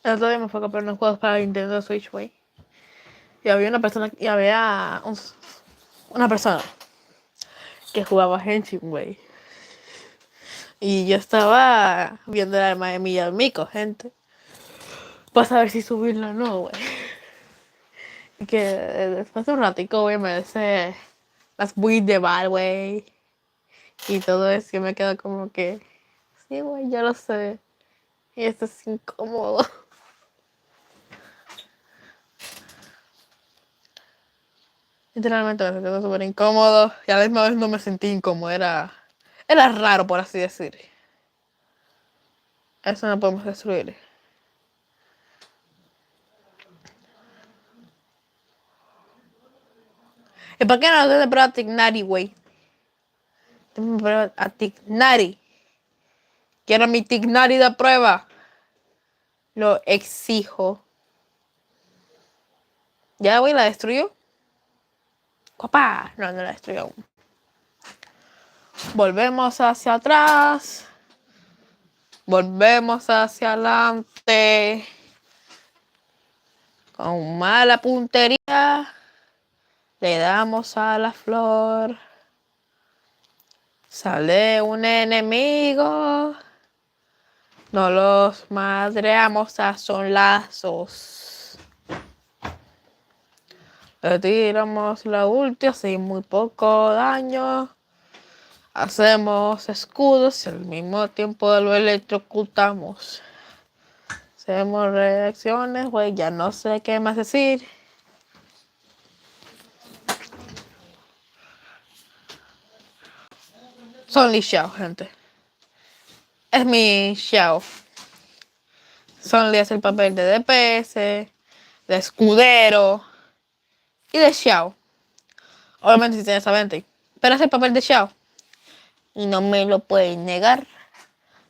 El otro día me fue a comprar unos juegos para Nintendo Switch, güey. Y había una persona que jugaba genshin, güey. Y yo estaba viendo el alma de Mico, gente. Para saber si subirlo o no, güey. Y que después de un ratico, güey, me dice las builds de bar, güey. Y todo eso, y me quedo como que, sí, güey, ya lo sé. Y esto es incómodo. Literalmente me sentí súper incómodo. Y a la misma vez no me sentí incómodo. Era raro, por así decir. Eso no podemos destruir. ¿Y por qué no te prueba a Tignari, güey? Tengo que prueba a Tignari. Quiero mi Tignari de prueba. Lo exijo. ¿Ya, güey, la destruyó? ¡Papá! No, no la destruyó aún. Volvemos hacia atrás. Volvemos hacia adelante. Con mala puntería. Le damos a la flor. Sale un enemigo. No los madreamos a sonlazos. Le tiramos la ulti así muy poco daño. Hacemos escudos y al mismo tiempo lo electrocutamos. Hacemos reacciones, güey, ya no sé qué más decir. Son Li Xiao, gente. Es mi Xiao. Son Li hace el papel de DPS, de escudero y de Xiao. Obviamente si tiene esa 20. Pero hace el papel de Xiao. Y no me lo pueden negar.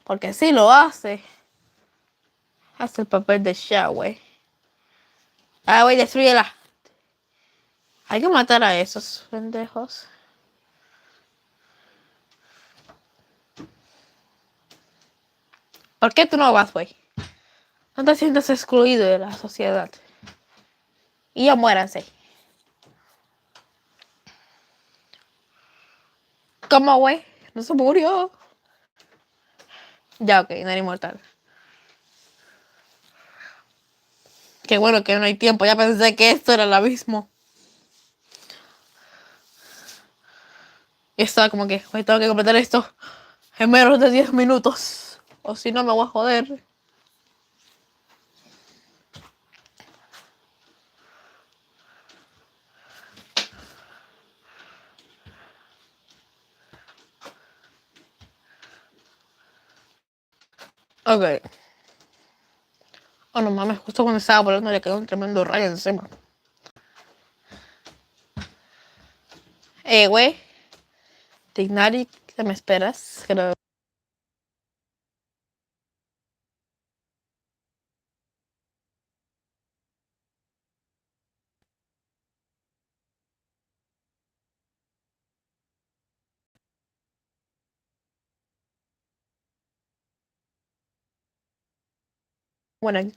Porque si lo hace. Hace el papel de Xiao, güey. Ah, güey, destruyela. Hay que matar a esos pendejos. ¿Por qué tú no vas, güey? No te sientas excluido de la sociedad. Y ya muéranse. ¿Cómo, güey? No se murió. Ya, ok, no era inmortal. Qué bueno que no hay tiempo. Ya pensé que esto era el abismo. Y estaba como que, güey, tengo que completar esto en menos de 10 minutos. O si no, me voy a joder. Ok. Oh, no mames, justo cuando estaba volando le quedó un tremendo rayo encima. Güey. Tignari, ¿qué me esperas? Creo. Bueno, y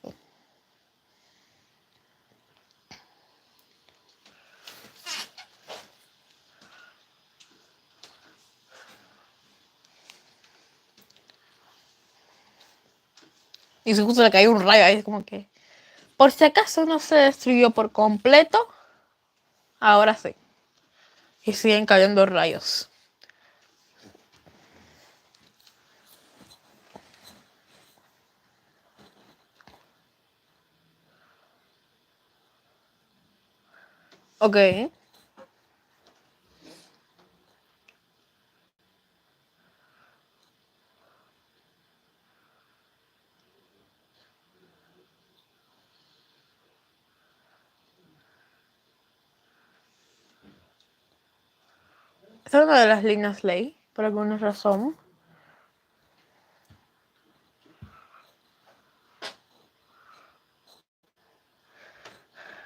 justo le cayó un rayo ahí, como que. Por si acaso no se destruyó por completo, ahora sí. Y siguen cayendo rayos. Ok. Esta es una de las líneas ley, por alguna razón.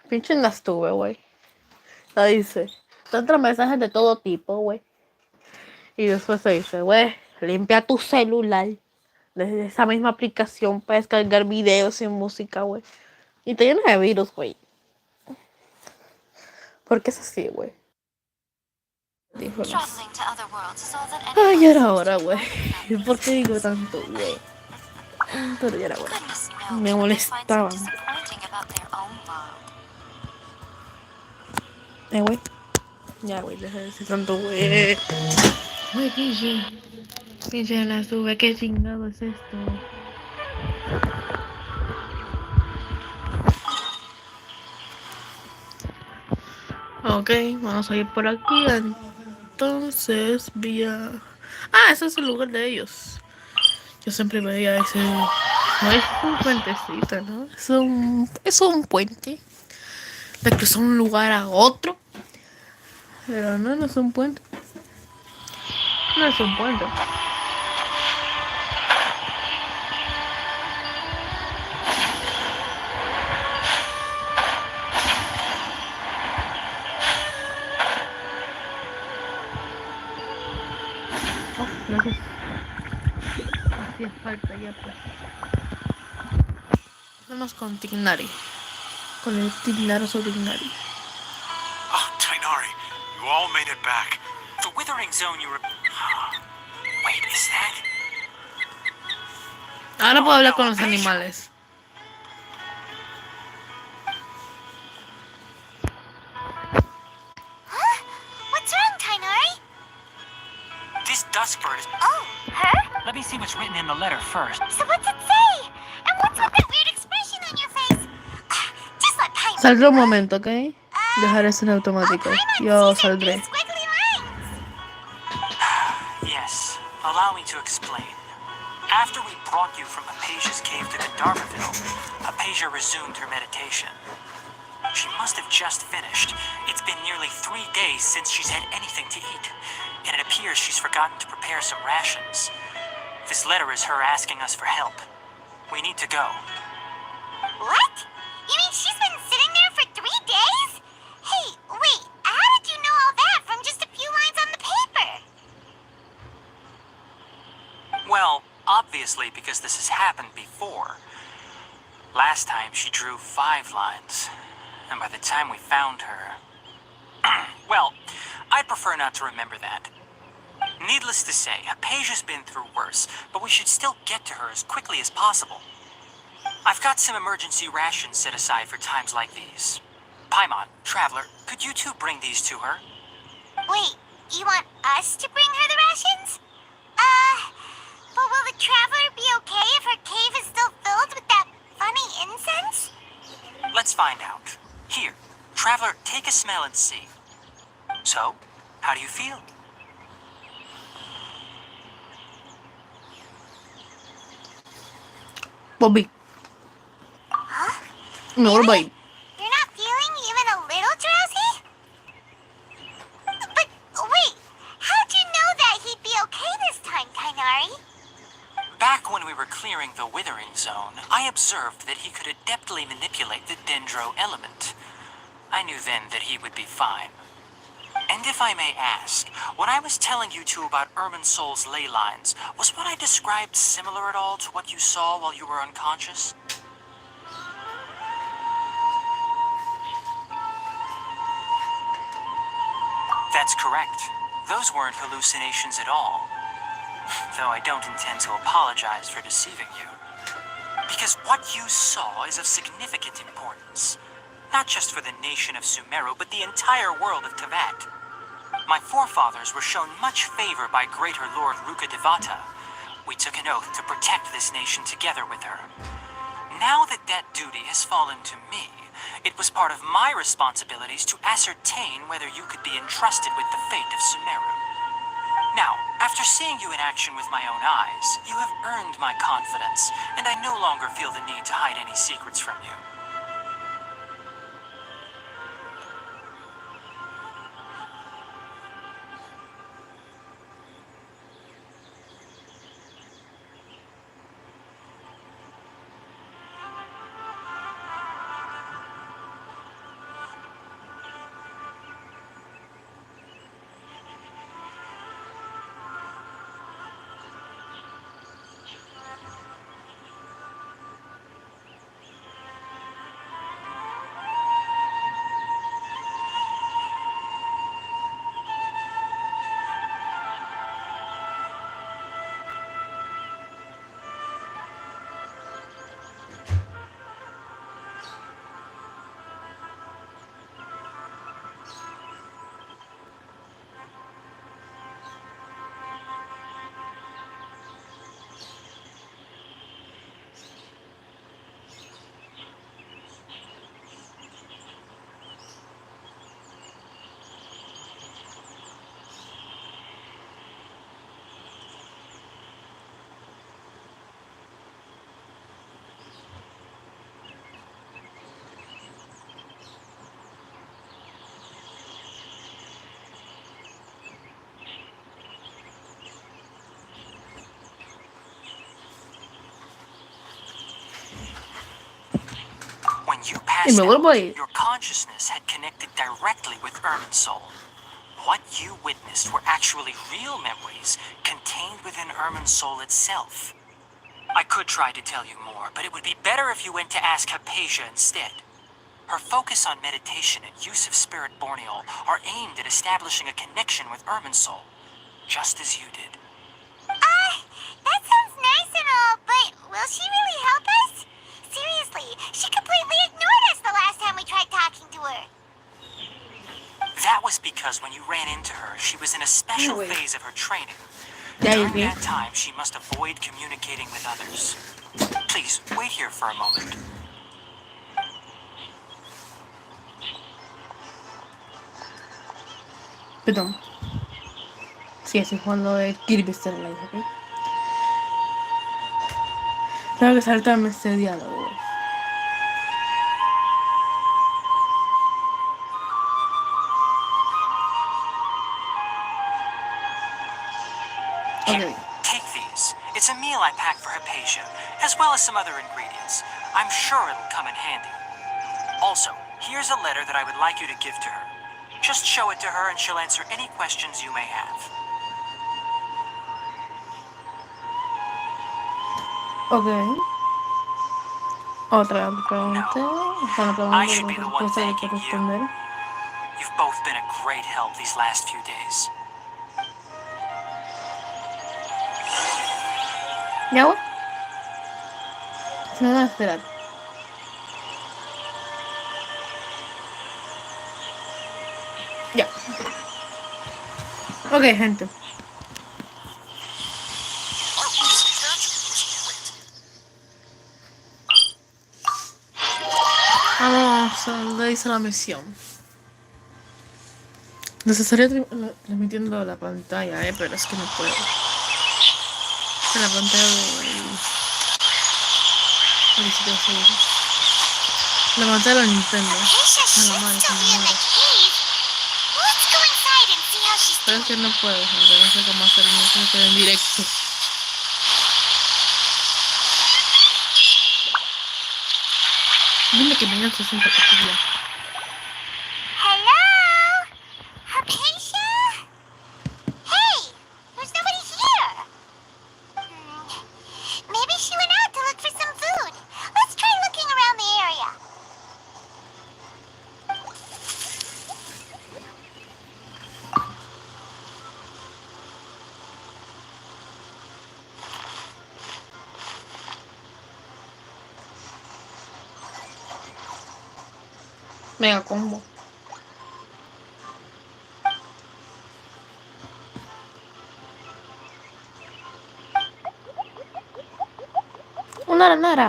Pinche en las tuve, güey. La dice. Tantos mensajes de todo tipo, güey. Y después se dice, güey, limpia tu celular. Desde esa misma aplicación para descargar videos y música, güey. Y te llena de virus, güey. ¿Por qué es así, güey? Ay, ya era hora, güey. ¿Por qué digo tanto, güey? Pero ya era hora. Me molestaban. Güey. Ya, güey, deja de decir tanto, güey. Güey, pinche. Pinche en la sube, ¿qué chingado es esto? Ok, vamos a ir por aquí. Entonces, vía. Ah, ese es el lugar de ellos. Yo siempre veía ese. No es un puentecito, ¿no? Es un puente. De cruzar un lugar a otro. Pero no, no es un puente. No es un puente. Oh, gracias. Hacía falta ya, pues. Vamos con Tignari. Con el Tignaroso Tignari. Oh, Tainari, you all made it back. The withering zone you were... Wait, is that... Ahora puedo hablar con los animales. Huh? What's wrong, Tainari? This duskbird is... Oh, her? Let me see what's written in the letter first. So what's it say? And what's with that weird expression on your face? Just let Tainari... Saldré un momento, ¿ok? Dejar eso en automático. Yo saldré. Yes, allow me to explain. After we brought you from Apasia's cave to Gandharvaville, Apasia resumed her meditation. She must have just finished. It's been nearly 3 days since she's had anything to eat, and it appears she's forgotten to prepare some rations. This letter is her asking us for help. We need to go. What? You mean she's been sitting there for 3 days? Hey, wait, how did you know all that from just a few lines on the paper? Well, obviously because this has happened before. Last time she drew 5 lines. and by the time we found her... well, I'd prefer not to remember that. Needless to say, Hypatia's been through worse, but we should still get to her as quickly as possible. I've got some emergency rations set aside for times like these. Paimon, Traveler, could you two bring these to her? Wait, you want us to bring her the rations? But will the Traveler be okay if her cave is still filled with that funny incense? Let's find out. Here, Traveler, take a smell and see. So, how do you feel? Bobby. Huh? No, Really? babe. You're not feeling even a little drowsy? But wait, how'd you know that he'd be okay this time, Kainari? Back when we were clearing the Withering Zone, I observed that he could adeptly manipulate the Dendro element. I knew then that he would be fine. And if I may ask, when I was telling you two about Irminsol's ley lines, was what I described similar at all to what you saw while you were unconscious? That's correct. Those weren't hallucinations at all. Though I don't intend to apologize for deceiving you. Because what you saw is of significant importance. Not just for the nation of Simeru, but the entire world of Teyvat. My forefathers were shown much favor by Greater Lord Rukkhadevata. We took an oath to protect this nation together with her. Now that that duty has fallen to me, it was part of my responsibilities to ascertain whether you could be entrusted with the fate of Simeru. Now, after seeing you in action with my own eyes, you have earned my confidence, and I no longer feel the need to hide any secrets from you. When you passed out, your consciousness had connected directly with Irminsol. What you witnessed were actually real memories contained within Irminsol itself. I could try to tell you more, but it would be better if you went to ask Hypatia instead. Her focus on meditation and use of Spirit Borneal are aimed at establishing a connection with Irminsol, just as you did. That sounds nice and all, but will she really help us? Seriously, she completely ignored us the last time we tried talking to her. That was because when you ran into her, she was in a special phase of her training. During that time, she must avoid communicating with others. Please, wait here for a moment. Perdón. Sí, estoy jugando el Kirby Star Live, ¿ok? Tengo que saltarme este diálogo. Here, take these. It's a meal I packed for Hypatia, as well as some other ingredients. I'm sure it'll come in handy. Also, here's a letter that I would like you to give to her. Just show it to her and she'll answer any questions you may have. Ok. Otra pregunta. Otra I pregunta should be que the one respuesta hay que thanking you. responder. You've both been a great help these last few days. ¿Ya, güey? No, espera. Ya. Ok, gente. Vamos a le dice la misión. Necesario transmitiendo la pantalla, pero es que no puedo. La pantalla la pantalla de la Nintendo. Acacia A should la madre, still se be me in the muere. cave. Let's go inside and see how she's Pero es que doing. no puedo, gente. No sé cómo hacer en directo. Dime que me dan 60 partidas. Hello? Acacia? Hey, there's nobody here. Maybe she went out to look for some food. Let's try looking around the area. Mega combo. Una nara.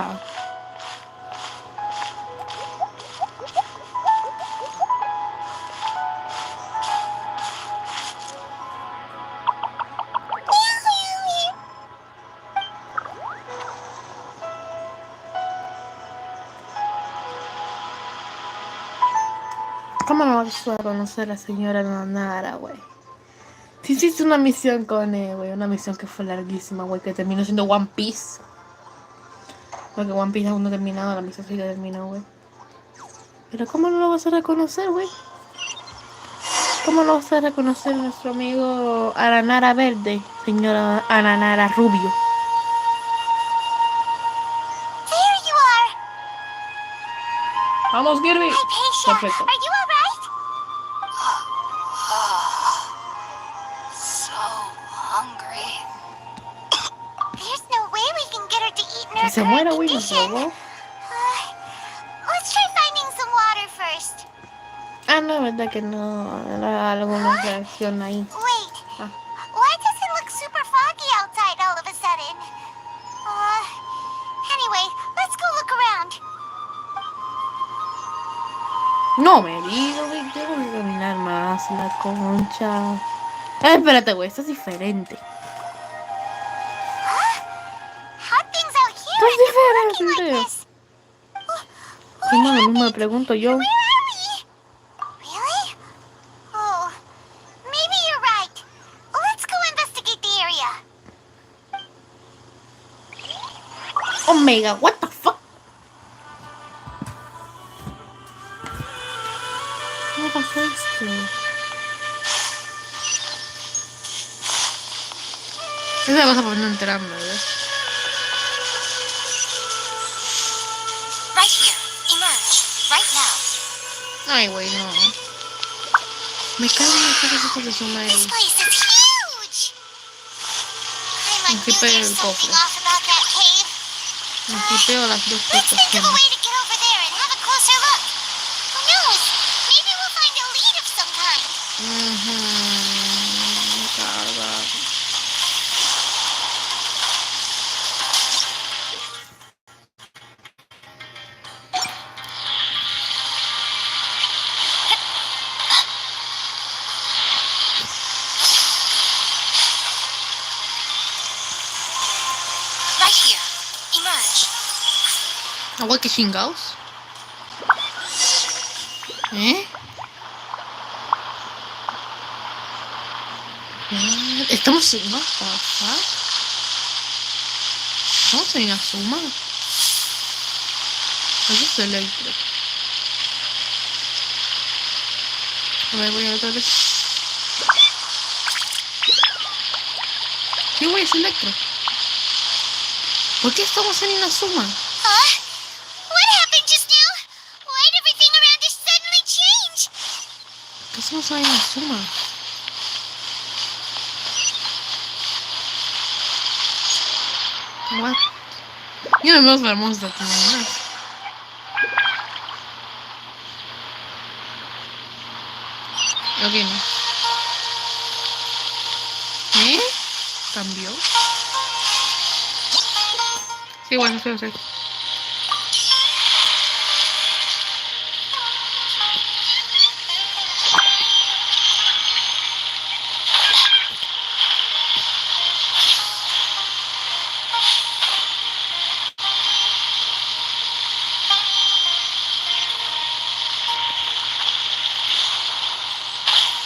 ¿Cómo no vas a conocer a la señora Nanara, güey? Si hiciste una misión con él, güey. Una misión que fue larguísima, güey. Que terminó siendo One Piece. Porque One Piece aún no ha terminado. La misión sí que terminó, güey. Pero ¿cómo no lo vas a reconocer, güey? ¿Cómo no vas a reconocer a nuestro amigo Aranara Verde, señora Aranara Rubio? There you are. Vamos, Kirby. Hypatia, Perfecto. are you alright? So hungry. There's no way we can get her to eat in Que her se current muera, güey, no condition. puedo. Let's try finding some water first. Ah, no, verdad que no. Era alguna reacción ahí. Wait, Ah. why does it look super foggy outside all of a sudden? Anyway, let's go look around. No me digo, güey. Tengo que caminar más la concha. Espérate, güey. Esto es diferente. Hot things out Esto here es and never working like diferente. this. What Hermano, no me happened? pregunto yo. Where are we? Really? Oh, maybe you're right. Let's go investigate the area. Omega, what the fuck? ¿Cómo pasó esto? Es una cosa por no enterarme, ¿ves? Right here. Emerge. Right now. Ay, güey, no. Me cago en las cosas de su This madre. place is huge. I Aquí knew pega there's el something cofre. off about that cave. Aquí pego las dos Let's putas think of a gemas. way to get over there and have a closer look. Who knows? Maybe we'll find a lead of some kind. Carga. Right here. Emerge. Agua que chingados. ¿Eh? Estamos en... What the fuck? Estamos en Azuma. Eso es electro. A ver, voy a ver otra vez. Sí, güey, es electro. ¿Por qué estamos en Inazuma? Huh? pasa en la suma? What? Yo no me hermosa aquí, ¿no? Ok, no. ¿Eh? ¿Cambió? Sí, bueno, sí.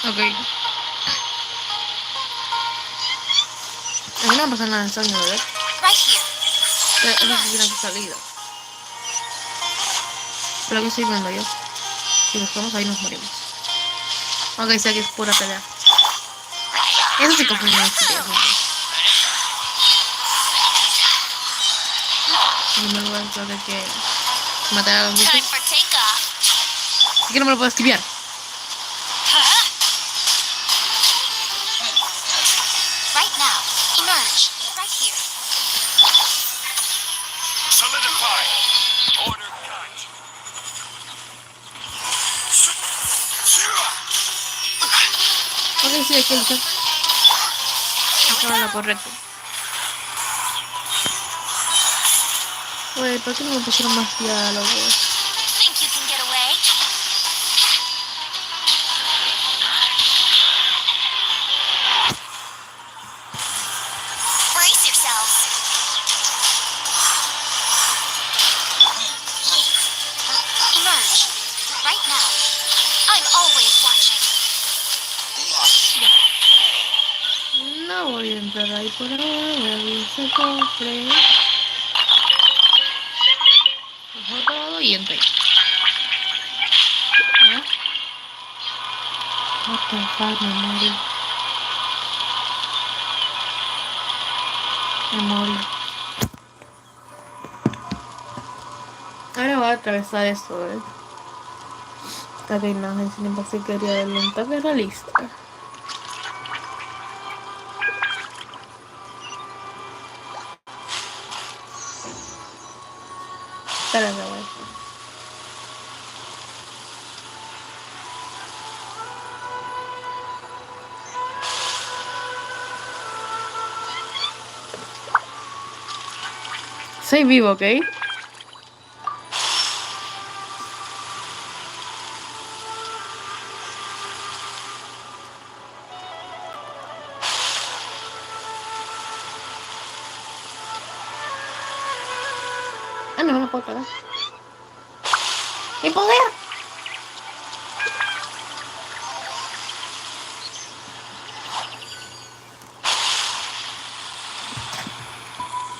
Ok. A mí no me pasa nada en el sueño, ¿verdad? Es la salida. Pero que estoy viendo yo. Si nos vamos ahí nos morimos. Ok, sí, aquí es pura pelea. Eso sí que fue una estupidez. Y me voy a tratar que matar a los bichos. Así que no me lo puedo esquivar. Ok, sí, hay que luchar. Estaba lo correcto. Oye, ¿por qué no me pusieron más diálogos? No voy a entrar ahí por ahora, voy a abrir ese cofre. Cojo todo y entré. ¿Ah? What the fuck, me morí. Me morí. Ahora voy a atravesar esto, Esta imagen, sin embargo, si quería verlo un toque realista. Espérate, güey. Soy vivo, ¿ok? Ah, no me puedo pegar. ¡Mi poder!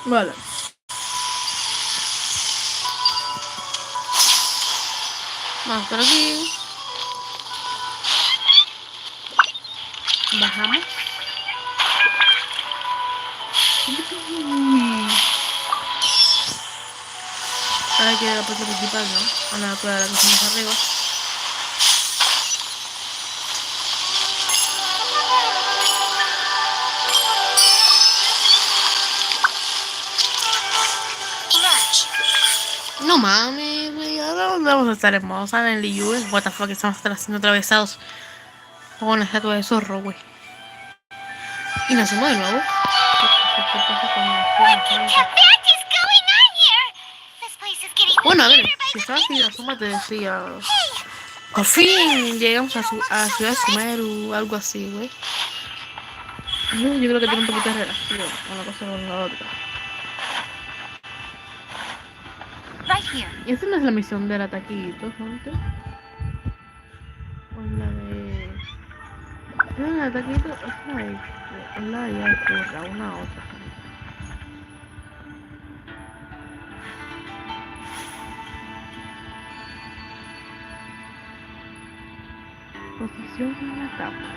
Vale. Vamos por aquí. Bajamos. Ahora que la parte principal, ¿no? A la que estamos arriba. No mames, güey. ¿Ahora dónde vamos a estar hermosa en el Liu? What the fuck, estamos siendo atravesados con una estatua de zorro, güey. Y nos sumó de nuevo. Bueno, a ver, si estaba así la suma te decía. Por fin llegamos a ciudad de Simeru, algo así, güey. Yo creo que tiene un poquito de relación una cosa con la otra. Y esta no es la misión del ataquito, gente. O es la de. ¿Es el ataquito? Es la de Yakurra, una otra. Posición en la cámara.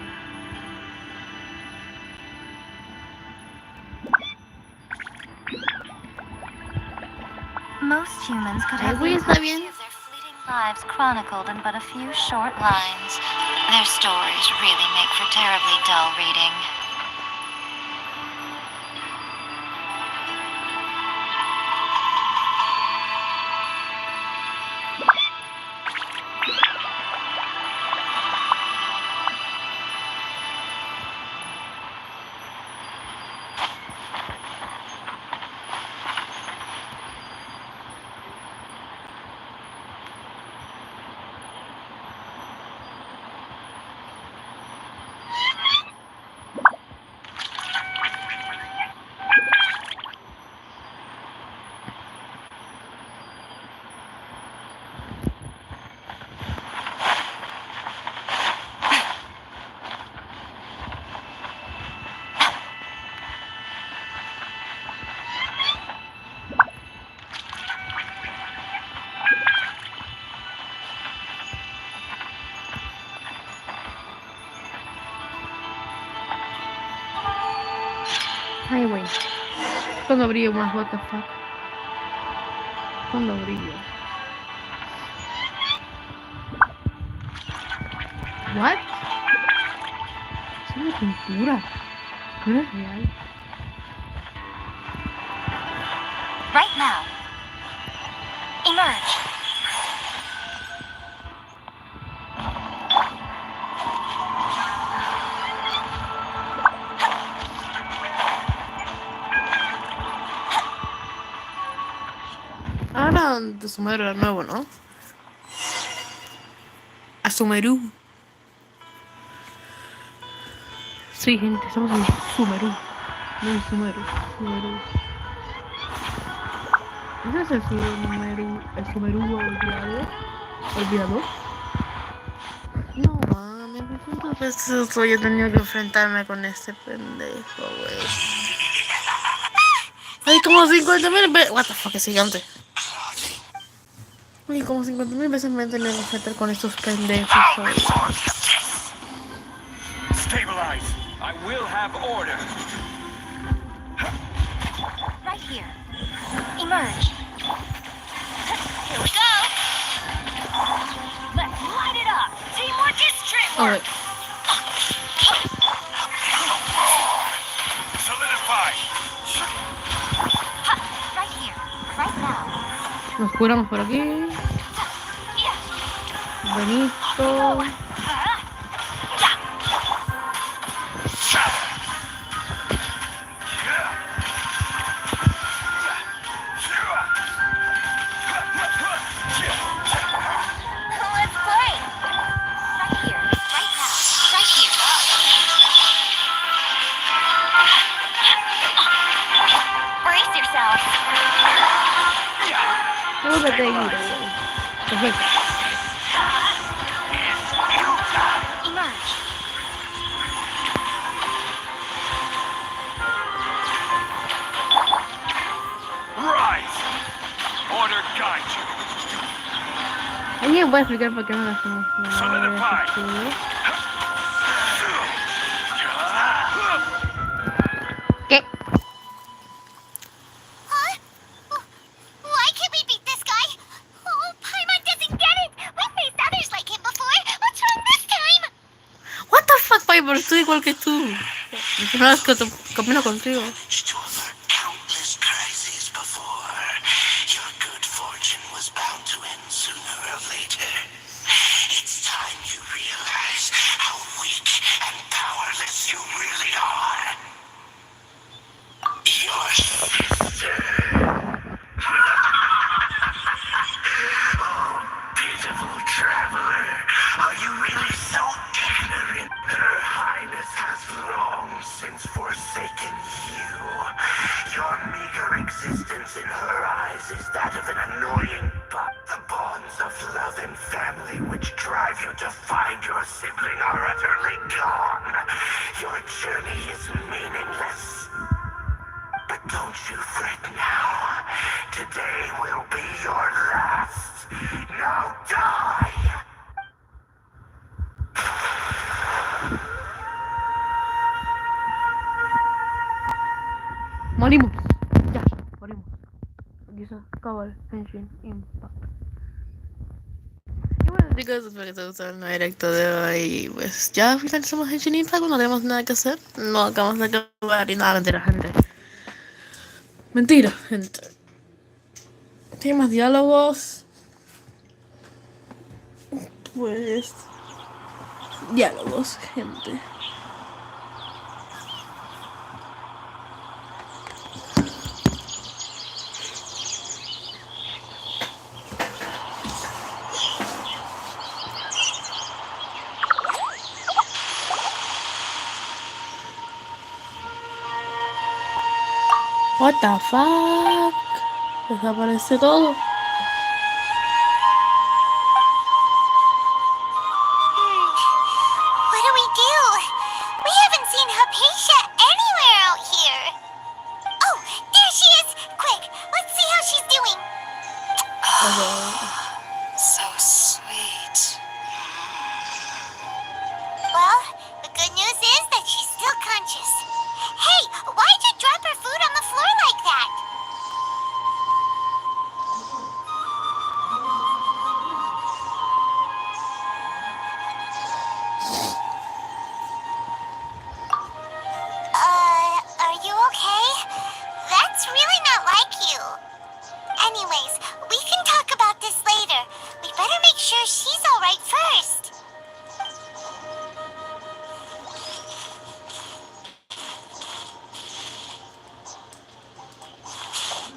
Most humans could have Güey, está bien. their fleeting lives chronicled in but a few short lines. Their stories really make for terribly dull reading. Ay, güey. Cuando brillo más, what the fuck. Cuando brillo. What? Es una pintura. No es real. Right now. Emerge. Ahora de Simeru era nuevo, ¿no? A Simeru. Sí, gente, estamos en Simeru. No en Simeru. Simeru. ¿Ese es el Simeru? ¿El Simeru olvidado? ¿Olvidado? No mames, ¿cuántas veces hoy he tenido que enfrentarme con este pendejo, güey? Hay como 50,000 veces. What the fuck, es gigante. Hay como 50,000 veces me he tenido que enfrentar con estos pendejos hoy. Stabilize. I will have order. Right here. Emerge. Here we go. Let's light it up. Teamwork is street work. Solidify. Right here. Right now. Nos curamos por aquí. Benito. Let's play. Right here. Right now. Right here. Brace yourselves. Creo que te ayudo, güey. Perfecto. Emerge. Rise. Order guide you. ¿Alguien puede explicar por qué no lo hacemos? ¿Qué? Huh? Why can't we beat this guy? Oh, Paimon doesn't get it. We faced others like him before. What's wrong this time? What the fuck, Piper? Estoy igual que tú. La primera vez que camino contigo. Countless crises before. Your good fortune was bound to end sooner or later. It's time you realize how weak and powerless you really are. Your sister. Oh, pitiful traveler. Are you really so ignorant? Her Highness has long since forsaken you. Your meager existence in her eyes is that of an annoying but the bonds of love and family which drive you to find your sibling are utterly gone. Your journey is meaningless. But don't you fret now. Today will be your last. Now die! Morimos. Ya, morimos. Aquí se acaba el genshin impact. Y bueno, Chicos, espero que te gustó el directo de hoy. Pues ya finalizamos el Impact, no tenemos nada que hacer. No acabamos de acabar y nada, mentira, gente. Mentira, gente. Tiene más diálogos. Pues. Diálogos, gente. What the fuck? Desaparece todo. What do we do? We haven't seen Hypatia anywhere out here. Oh, there she is! Quick, let's see how she's doing. So sweet. Well, the good news is that she's still conscious. Hey, why'd you drop her food on the floor like that? Are you okay? That's really not like you. Anyways, we can talk about this later. We better make sure she's alright first.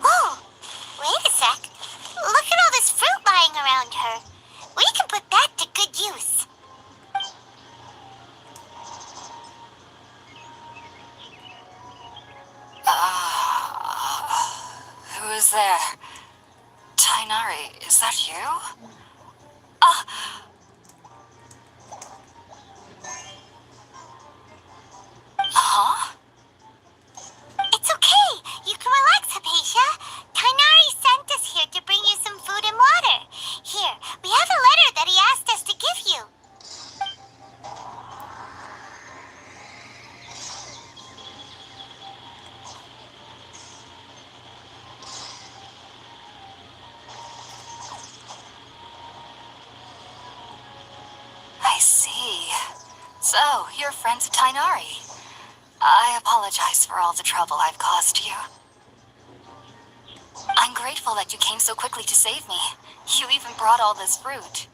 Whoa! Wait a sec. Look at all this fruit lying around her. We can put that to good use. Who is there? Tainari, is that you? Huh? It's okay. You can relax, Hypatia. Tainari sent us here to bring you some food and water. Here, we have a letter that he asked us to give you. I see. So, you're friends with Tainari. I apologize for all the trouble I've caused you. I'm grateful that you came so quickly to save me. You even brought all this fruit.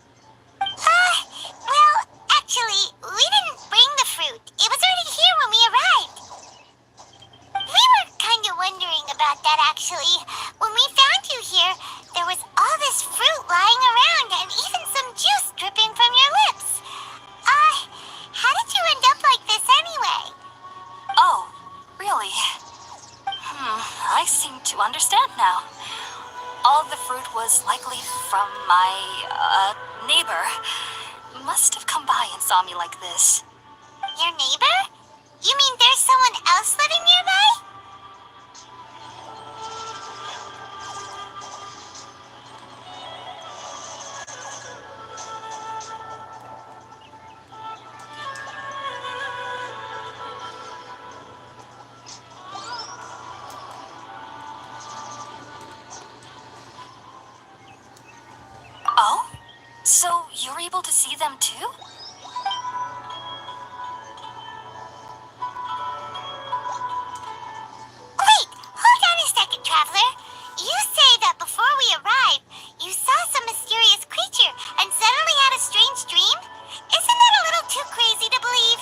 Well, actually, we didn't bring the fruit. It was already here when we arrived. We were kind of wondering about that, actually. When we found you here, there was all this fruit lying around and even some juice dripping from your lips. How did you end up like this anyway? Oh, really? I seem to understand now. All the fruit was likely from my, neighbor. Must have come by and saw me like this. Your neighbor? You mean there's someone else living nearby? Oh? So you're able to see them too? Wait, hold on a second, Traveler. You say that before we arrived, you saw some mysterious creature and suddenly had a strange dream? Isn't that a little too crazy to believe?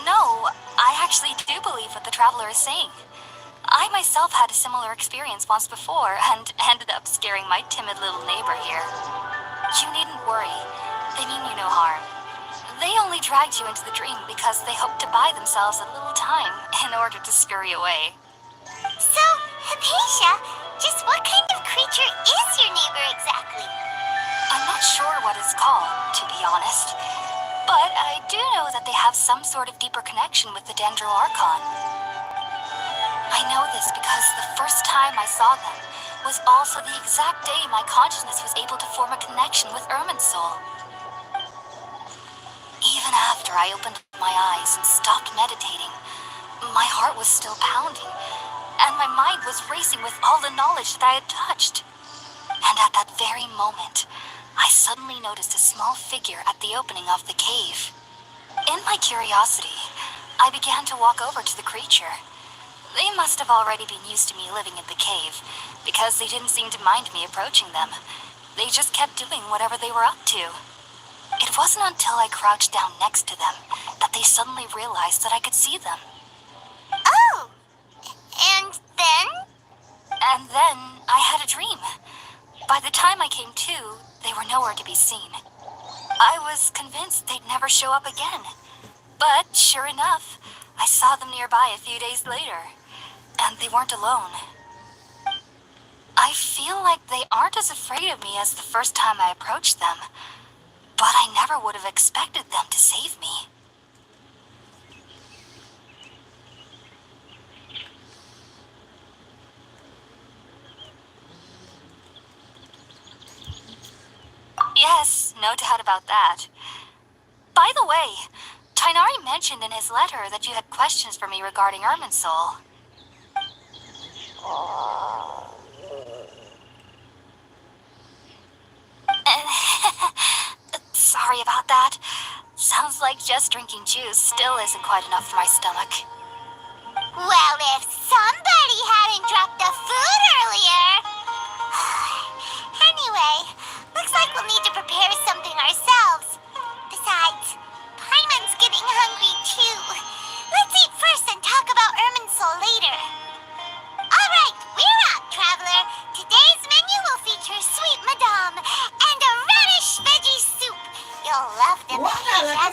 No, I actually do believe what the traveler is saying. I myself had a similar experience once before and ended up scaring my timid little neighbor here. You needn't worry. They mean you no harm. They only dragged you into the dream because they hoped to buy themselves a little time in order to scurry away. So, Hypatia, just what kind of creature is your neighbor exactly? I'm not sure what it's called, to be honest. But I do know that they have some sort of deeper connection with the Dendro Archon. I know this because the first time I saw them was also the exact day my consciousness was able to form a connection with Ermin's soul. Even after I opened my eyes and stopped meditating, my heart was still pounding, and my mind was racing with all the knowledge that I had touched. And at that very moment, I suddenly noticed a small figure at the opening of the cave. In my curiosity, I began to walk over to the creature. They must have already been used to me living in the cave, because they didn't seem to mind me approaching them. They just kept doing whatever they were up to. It wasn't until I crouched down next to them that they suddenly realized that I could see them. Oh! And then? And then I had a dream. By the time I came to, they were nowhere to be seen. I was convinced they'd never show up again. But sure enough, I saw them nearby a few days later. And they weren't alone. I feel like they aren't as afraid of me as the first time I approached them. But I never would have expected them to save me. Yes, no doubt about that. By the way, Tainari mentioned in his letter that you had questions for me regarding Irminsul. Sorry about that. Sounds like just drinking juice still isn't quite enough for my stomach. Well, if somebody hadn't dropped the food earlier. Anyway, looks like we'll need to prepare something ourselves. Besides, Paimon's getting hungry too. Let's eat first and talk about Irminsul later. Alright, we're out, traveler. Today's menu will feature sweet madame and a radish veggie soup. You'll love them. There are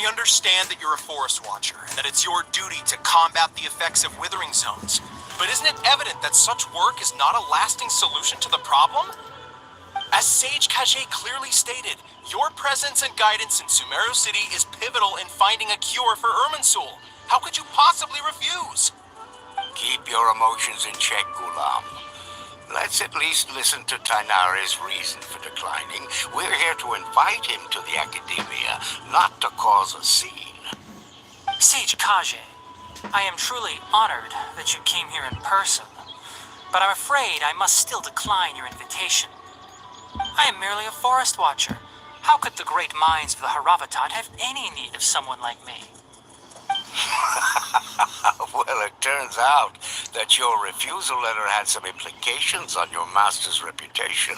I understand that you're a forest watcher and that it's your duty to combat the effects of withering zones. But isn't it evident that such work is not a lasting solution to the problem? As Sage Kage clearly stated, your presence and guidance in Sumeru City is pivotal in finding a cure for Irminsul. How could you possibly refuse? Keep your emotions in check, Gulam. Let's at least listen to Tainari's reason for declining. We're here to invite him to the Academia, not to cause a scene. Sage Kage, I am truly honored that you came here in person, but I'm afraid I must still decline your invitation. I am merely a forest watcher. How could the great minds of the Haravatat have any need of someone like me? Well, it turns out that your refusal letter had some implications on your master's reputation.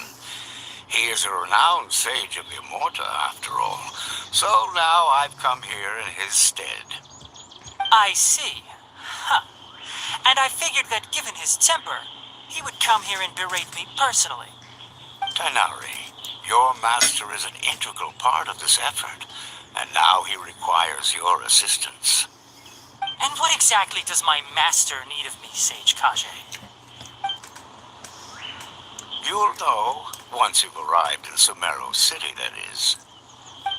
He is a renowned sage of the Immorta, after all. So now I've come here in his stead. I see. Huh. And I figured that given his temper, he would come here and berate me personally. Tainari, your master is an integral part of this effort, and now he requires your assistance. And what exactly does my master need of me, Sage Kage? You'll know once you've arrived in Sumeru City, that is.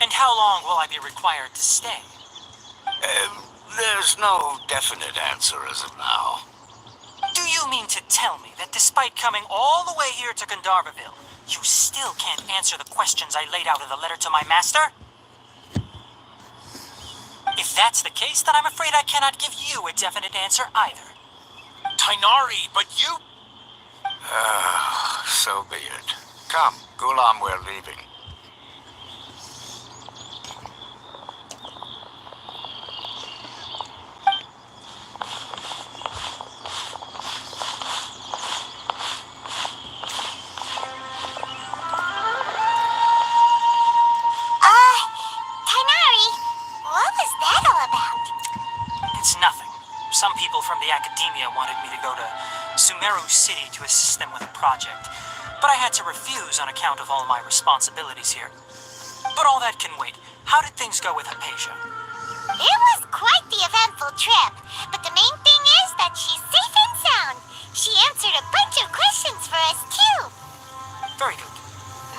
And how long will I be required to stay? There's no definite answer as of now. Do you mean to tell me that despite coming all the way here to Gandharvaville, you still can't answer the questions I laid out in the letter to my master? If that's the case, then I'm afraid I cannot give you a definite answer either. Tainari, but you... So be it. Come, Gulam, we're leaving. Tainari, what was that all about? It's nothing. Some people from the Academia wanted me to go to Sumeru City to assist them with a project, but I had to refuse on account of all my responsibilities here. But all that can wait. How did things go with Hypatia? It was quite the eventful trip, but the main thing is that she's safe and sound. She answered a bunch of questions for us, too. Very good.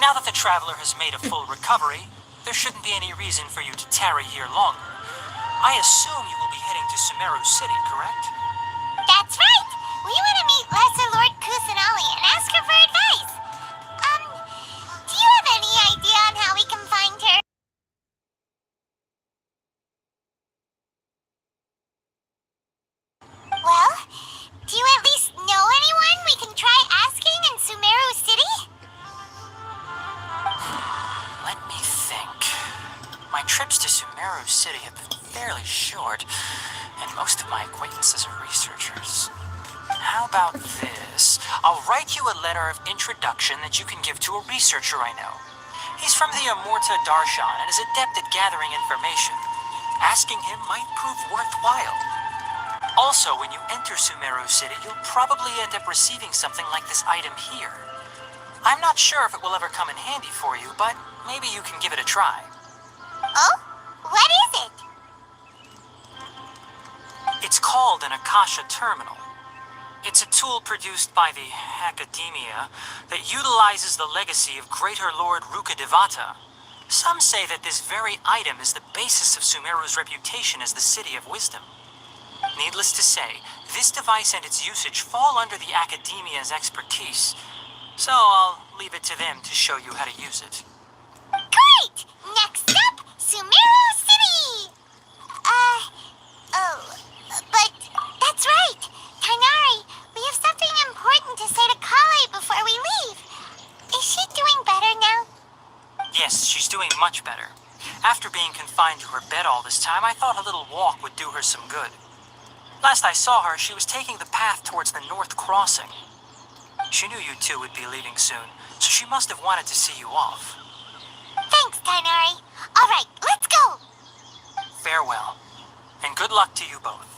Now that the traveler has made a full recovery, there shouldn't be any reason for you to tarry here longer. I assume you will be heading to Sumeru City, correct? That's right. We want to meet Lesser Lord Kusanali and ask her for advice. Do you have any idea on how we can find her? Well, do you at least know anyone we can try asking in Sumeru City? Let me think. My trips to Sumeru City have been fairly short, and most of my acquaintances are researchers. How about this? I'll write you a letter of introduction that you can give to a researcher I know. He's from the Immorta Darshan and is adept at gathering information. Asking him might prove worthwhile. Also, when you enter Sumeru City, you'll probably end up receiving something like this item here. I'm not sure if it will ever come in handy for you, but maybe you can give it a try. Oh? What is it? It's called an Akasha Terminal. It's a tool produced by the Academia that utilizes the legacy of Greater Lord Rukkhadevata. Some say that this very item is the basis of Sumeru's reputation as the City of Wisdom. Needless to say, this device and its usage fall under the Academia's expertise, so I'll leave it to them to show you how to use it. Great! Next up, Sumeru City! But that's right. Tainari, we have something important to say to Kale before we leave. Is she doing better now? Yes, she's doing much better. After being confined to her bed all this time, I thought a little walk would do her some good. Last I saw her, she was taking the path towards the North Crossing. She knew you two would be leaving soon, so she must have wanted to see you off. Thanks, Tainari. All right, let's go. Farewell, and good luck to you both.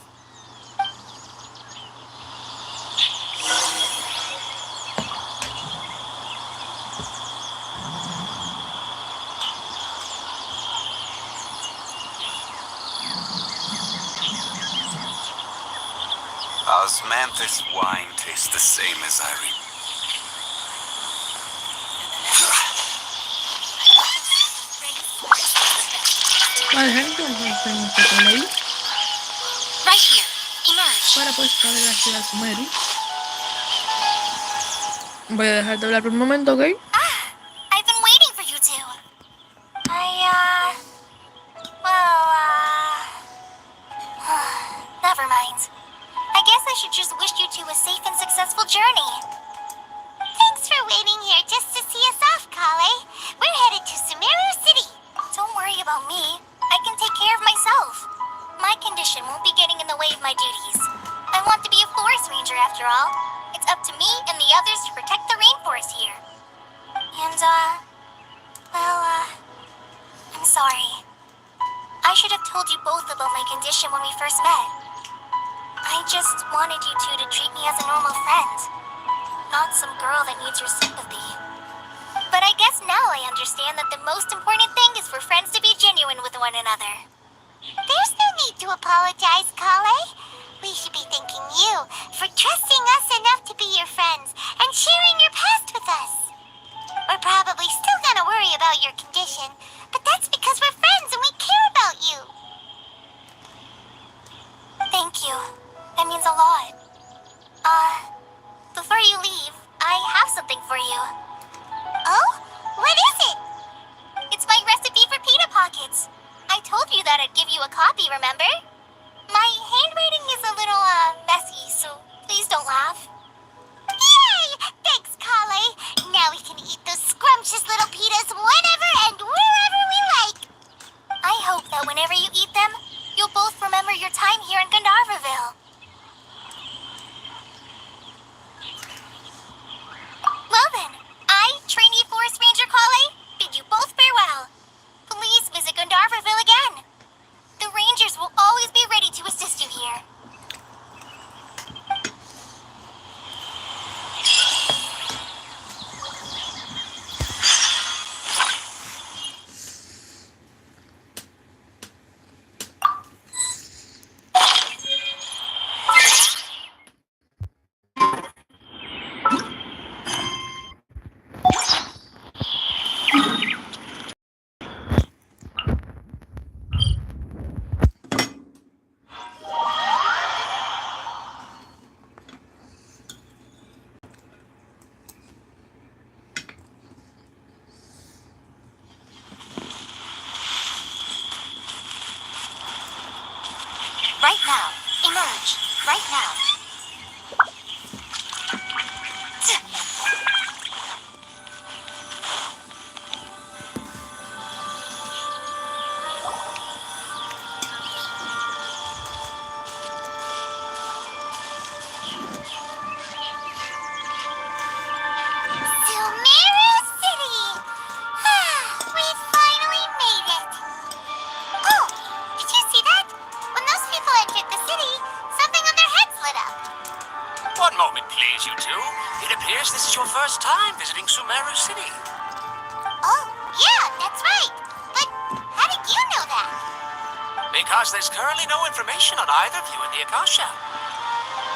Osmanthus wine tastes the same as I Vale, gente, entonces se pone ahí Right here. Emerge. para pues estar en la ciudad de Simeru. Voy a dejar de hablar por un momento, ¿ok? I've been waiting for you two. Never mind. I guess I should just wish you two a safe and successful journey. Thanks for waiting here just to see us off, Kale. We're headed to Simeru City. Don't worry about me. I can take care of myself. My condition won't be getting in the way of my duties. I want to be a forest ranger after all. It's up to me and the others to protect the rainforest here. And, I'm sorry. I should have told you both about my condition when we first met. I just wanted you two to treat me as a normal friend, not some girl that needs your sympathy. But I guess now I understand that the most important thing is for friends to be genuine with one another. There's no need to apologize, Kale. We should be thanking you for trusting us enough to be your friends and sharing your past with us. We're probably still gonna worry about your condition, but that's because we're friends and we care about you. Thank you. That means a lot. Before you leave, I have something for you. Oh? What is it? It's my recipe for pita pockets. I told you that I'd give you a copy, remember? My handwriting is a little, messy, so please don't laugh. Yay! Thanks, Kale. Now we can eat those scrumptious little pitas whenever and wherever we like. I hope that whenever you eat them, you'll both remember your time here in Gandharvaville. Well then, I, trainee forest ranger Kale, bid you both farewell. Please visit Gandharvaville again. The rangers will always be ready to assist you here. Right now. Emerge. Right now. Sumeru City! We finally made it! Oh, did you see that? When those people entered the city, something on their heads lit up. One moment, please, you two. It appears this is your first time visiting Sumeru City. Oh, yeah, that's right. But how did you know that? Because there's currently no information on either of you in the Akasha.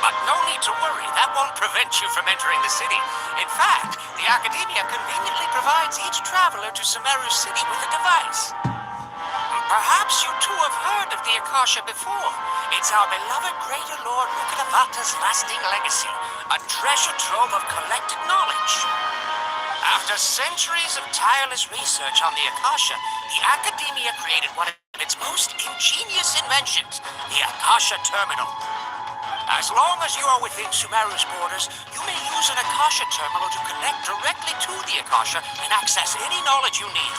But no need to worry, that won't prevent you from entering the city. In fact, the Academia conveniently provides each traveler to Sumeru City with a device. Perhaps you two have heard of the Akasha before. It's our beloved Greater Lord Rukkhadevata's lasting legacy, a treasure trove of collected knowledge. After centuries of tireless research on the Akasha, the Academia created one of its most ingenious inventions, the Akasha Terminal. As long as you are within Sumeru's borders, you may use an Akasha terminal to connect directly to the Akasha and access any knowledge you need.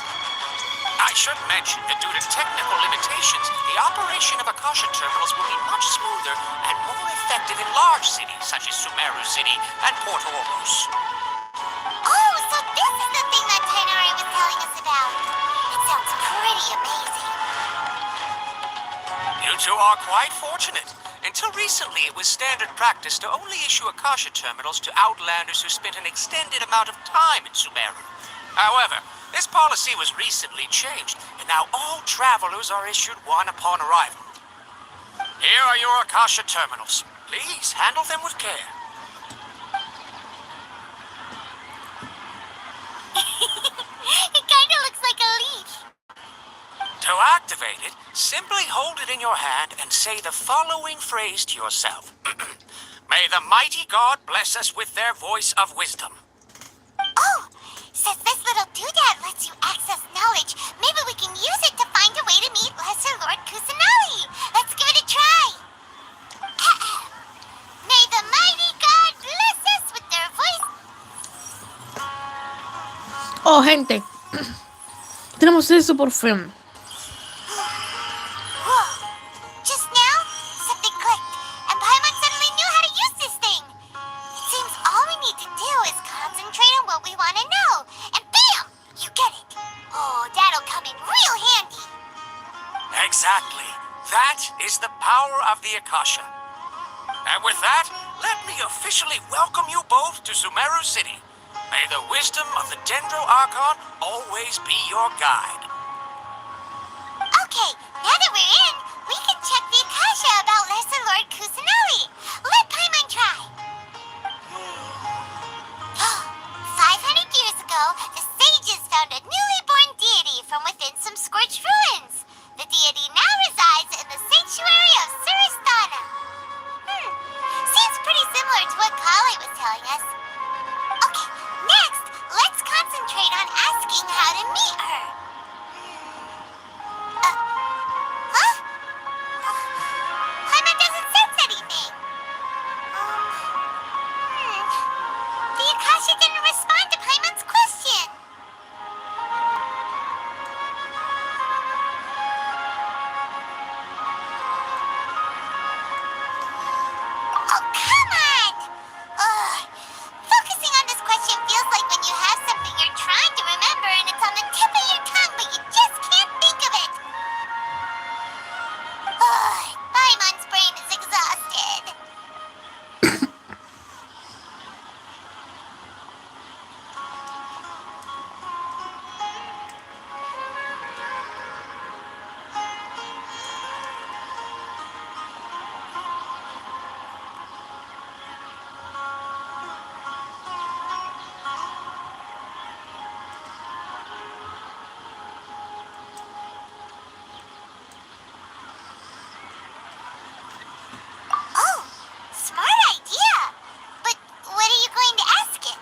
I should mention that due to technical limitations, the operation of Akasha terminals will be much smoother and more effective in large cities such as Sumeru City and Port Ormos. Oh, so this is the thing that Tainari was telling us about. It sounds pretty amazing. You two are quite fortunate. Until recently, it was standard practice to only issue Akasha terminals to outlanders who spent an extended amount of time in Sumeru. However, this policy was recently changed, and now all travelers are issued one upon arrival. Here are your Akasha terminals. Please handle them with care. It kinda looks like a leaf. To activate it, simply hold it in your hand and say the following phrase to yourself. May the mighty God bless us with their voice of wisdom. Oh, since this little doodad lets you access knowledge, maybe we can use it to find a way to meet Lesser Lord Kusanagi. Let's give it a try. May the mighty God bless us with their voice. Oh, gente. Tenemos eso por fin. Whoa. Just now, something clicked, and Paimon suddenly knew how to use this thing. It seems all we need to do is concentrate on what we want to know, and bam! You get it. Oh, that'll come in real handy. Exactly. That is the power of the Akasha. And with that, let me officially welcome you both to Simeru City. May the wisdom of the Dendro Archon always be your guide. Okay, now that we're in, we can check the Akasha about Lesser Lord Kusanagi. Let Paimon try. 500 years ago, the sages found a newly born deity from within some scorched ruins. The deity now resides in the sanctuary of Suristana. Seems pretty similar to what Kali was telling us. Okay, next, let's concentrate on asking how to meet her. Huh? Paimon doesn't sense anything. The Akasha didn't respond to Paimon's question. Oh, come on! Ugh. Focusing on this question feels like when you have something you're trying to remember and it's on the tip of your tongue, but you just can't think of it. Ugh. Paimon's brain is exhausted. Oh, smart idea. But what are you going to ask it?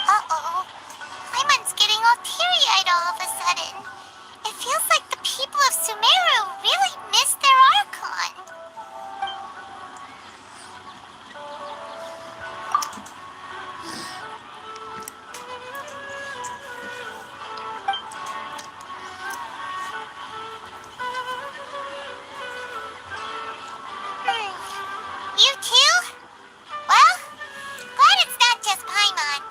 Uh-oh. Paimon's getting all teary-eyed all of a sudden. It feels like the people of Simeru really miss their Archon. You too? Well, glad it's not just Paimon.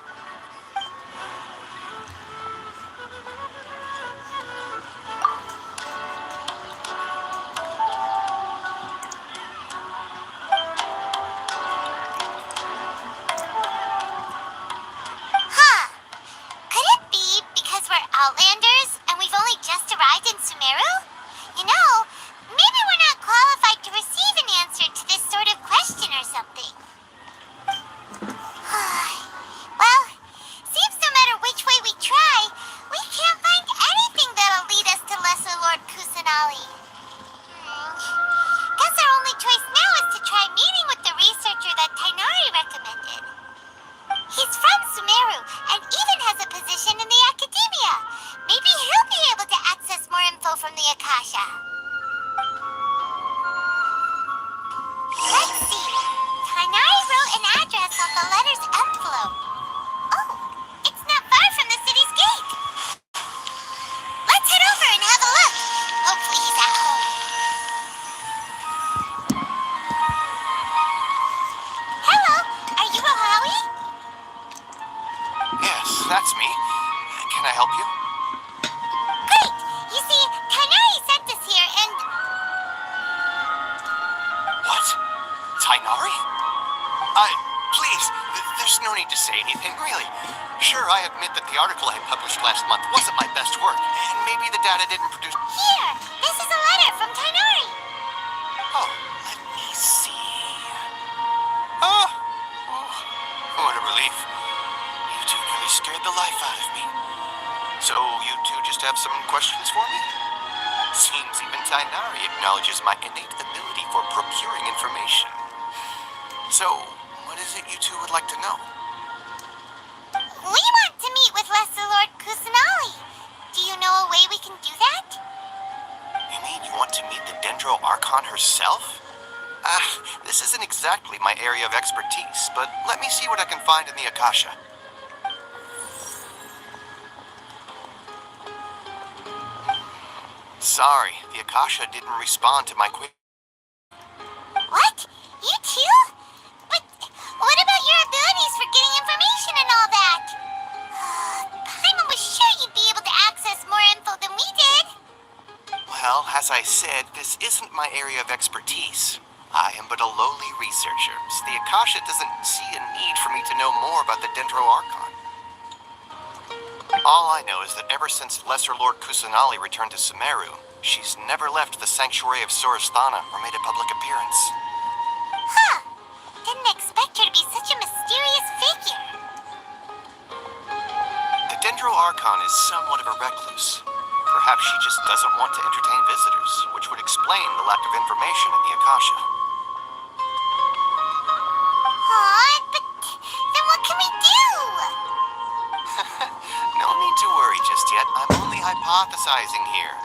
Huh. Could it be because we're Outlanders and we've only just arrived in Simeru? You know, maybe we're not qualified to receive an answer to this sort of question or something. Well, seems no matter which way we try, we can't find anything that'll lead us to Lesser Lord Kusanagi. Guess our only choice now is to try meeting with the researcher that Tainari recommended. He's from Simeru and even has a position in the academia. Maybe he'll be able to access more info from the Akasha. Let's see. Tainari wrote an address on the letters anything, really. Sure, I admit that the article I published last month wasn't my best work, and maybe the data didn't produce... Here, this is a letter from Tainari. Oh, let me see. Oh, what a relief. You two nearly scared the life out of me. So, you two just have some questions for me? Seems even Tainari acknowledges my innate ability for procuring information. So, what is it you two would like to know? We want to meet with Lesser Lord Kusanali. Do you know a way we can do that? You mean you want to meet the Dendro Archon herself? This isn't exactly my area of expertise, but let me see what I can find in the Akasha. Sorry, the Akasha didn't respond to my query. What? You too? But what about your abilities for getting information and all that? Paimon was sure you'd be able to access more info than we did. Well, as I said, this isn't my area of expertise. I am but a lowly researcher, so the Akasha doesn't see a need for me to know more about the Dendro Archon. All I know is that ever since Lesser Lord Kusanali returned to Simeru, she's never left the Sanctuary of Sorasthana or made a public appearance. Huh. Didn't expect her to be such a mysterious figure. The Dendro Archon is somewhat of a recluse. Perhaps she just doesn't want to entertain visitors, which would explain the lack of information in the Akasha. Aw, but then what can we do? No need to worry just yet. I'm only hypothesizing here.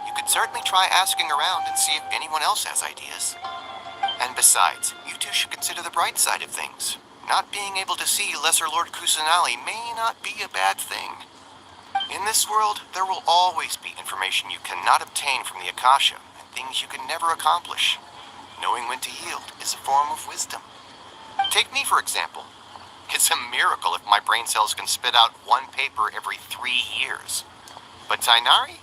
You could certainly try asking around and see if anyone else has ideas. And besides, you two should consider the bright side of things. Not being able to see Lesser Lord Kusanali may not be a bad thing. In this world, there will always be information you cannot obtain from the Akasha, and things you can never accomplish. Knowing when to yield is a form of wisdom. Take me, for example. It's a miracle if my brain cells can spit out one paper every 3 years. But Tainari?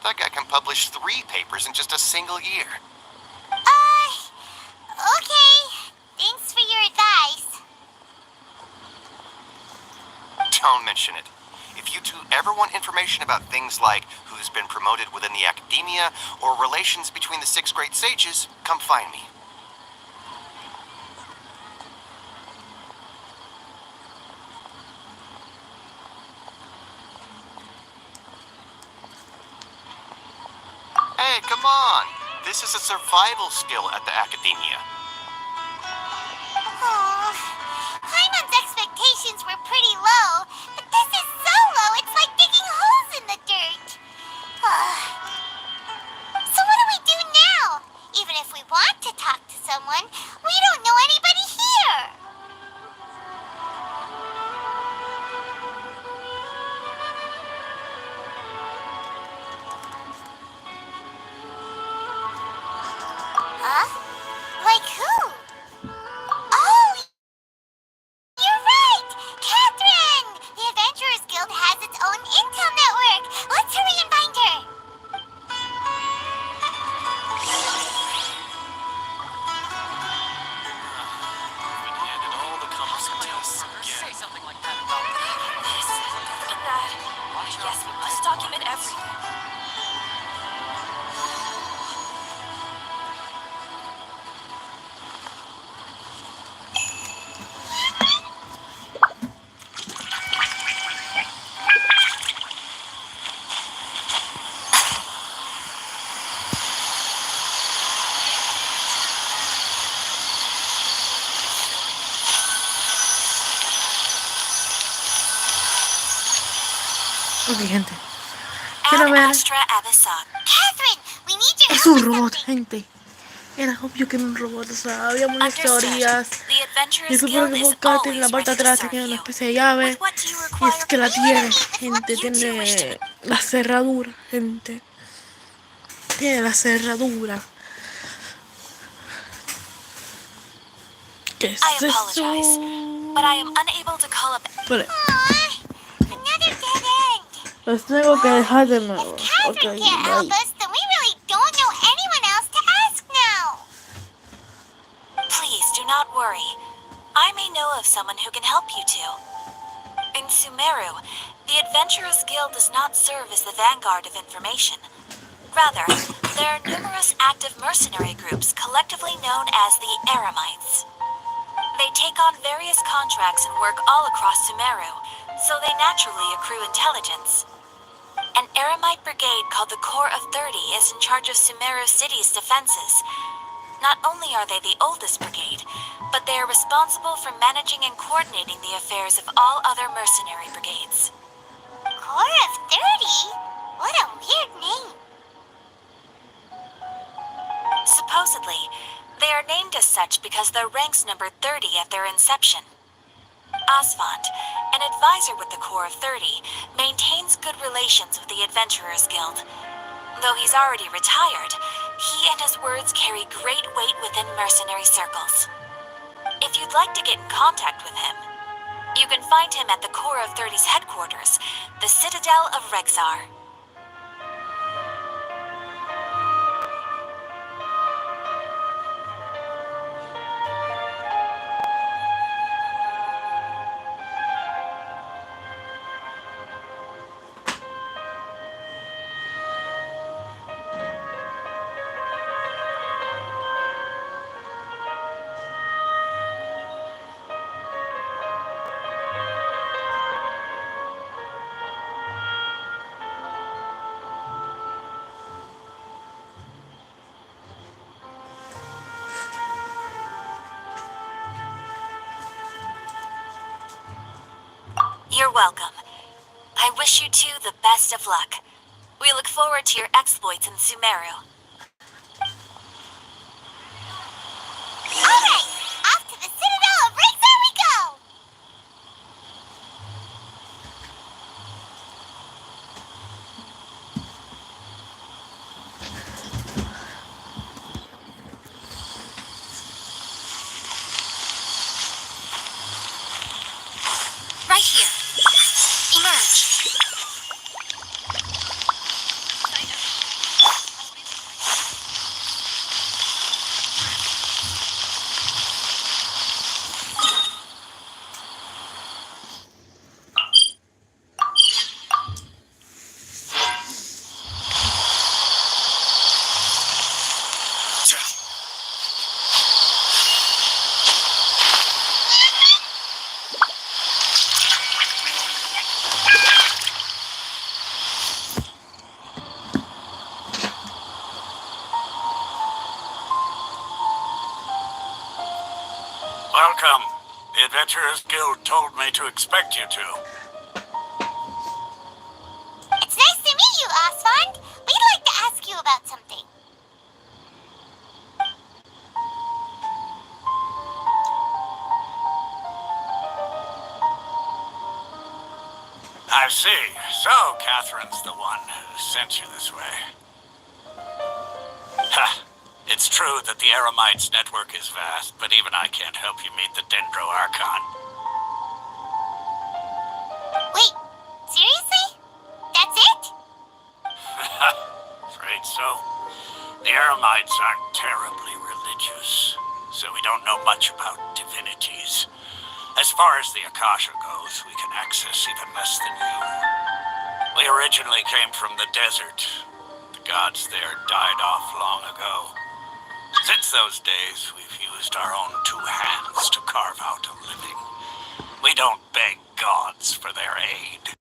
That guy can publish 3 papers in just a single year. Okay. Thanks for your advice. Don't mention it. If you two ever want information about things like who's been promoted within the academia or relations between the 6 great sages, come find me. Hey, come on! This is a survival skill at the academia. Aw, Paimon's expectations were pretty low, but this is so low it's like digging holes in the dirt. So what do we do now? Even if we want to talk to someone, we don't know anybody here. Huh? Like who? Oh, you're right! Catherine! The Adventurers Guild has its own intel network. Let's hurry and find her. Say something like that about this and that. Yes, we must document everything. Ok, gente. Quiero ver. Catherine, we need your Es help un with robot, something. gente. Era obvio que era un robot. O sea, había muchas teorías. Y supongo que buscaste en la parte de atrás tenía una especie de llave. Y es que la tiene, gente. Tiene la cerradura, gente. Tiene la cerradura. ¿Qué es eso? Vale. Another dead end. Los tengo que dejar de nuevo. If Ok, Catherine can't help bye. us, then we really don't know anyone else to ask now. Please do not worry. I may know of someone who can help you two. In Simeru, the Adventurers Guild does not serve as the vanguard of information. Rather, there are numerous active mercenary groups collectively known as the Eremites. They take on various contracts and work all across Simeru, so they naturally accrue intelligence. An Eremite brigade called the Corps of 30 is in charge of Simeru City's defenses. Not only are they the oldest brigade, but they are responsible for managing and coordinating the affairs of all other mercenary brigades. Corps of 30? What a weird name. Supposedly, they are named as such because their ranks numbered 30 at their inception. Asphalt, an advisor with the Corps of 30, maintains good relations with the Adventurers Guild. Though he's already retired, he and his words carry great weight within mercenary circles. If you'd like to get in contact with him, you can find him at the Corps of 30's headquarters, the Citadel of Rexar. You're welcome. I wish you two the best of luck. We look forward to your exploits in Simeru. Alright, off to the Citadel of Rexar we go! Right here. Emerge. Welcome. The Adventurers Guild told me to expect you two. It's nice to meet you, Asphalt. We'd like to ask you about something. I see. So, Catherine's the one who sent you this way. Ha! It's true that the Eremites' network is vast, but even I can't help you meet the Dendro Archon. Wait, seriously? That's it? Afraid so. The Eremites aren't terribly religious, so we don't know much about divinities. As far as the Akasha goes, we can access even less than you. We originally came from the desert. The gods there died off long ago. Since those days, we've used our own two hands to carve out a living. We don't beg gods for their aid.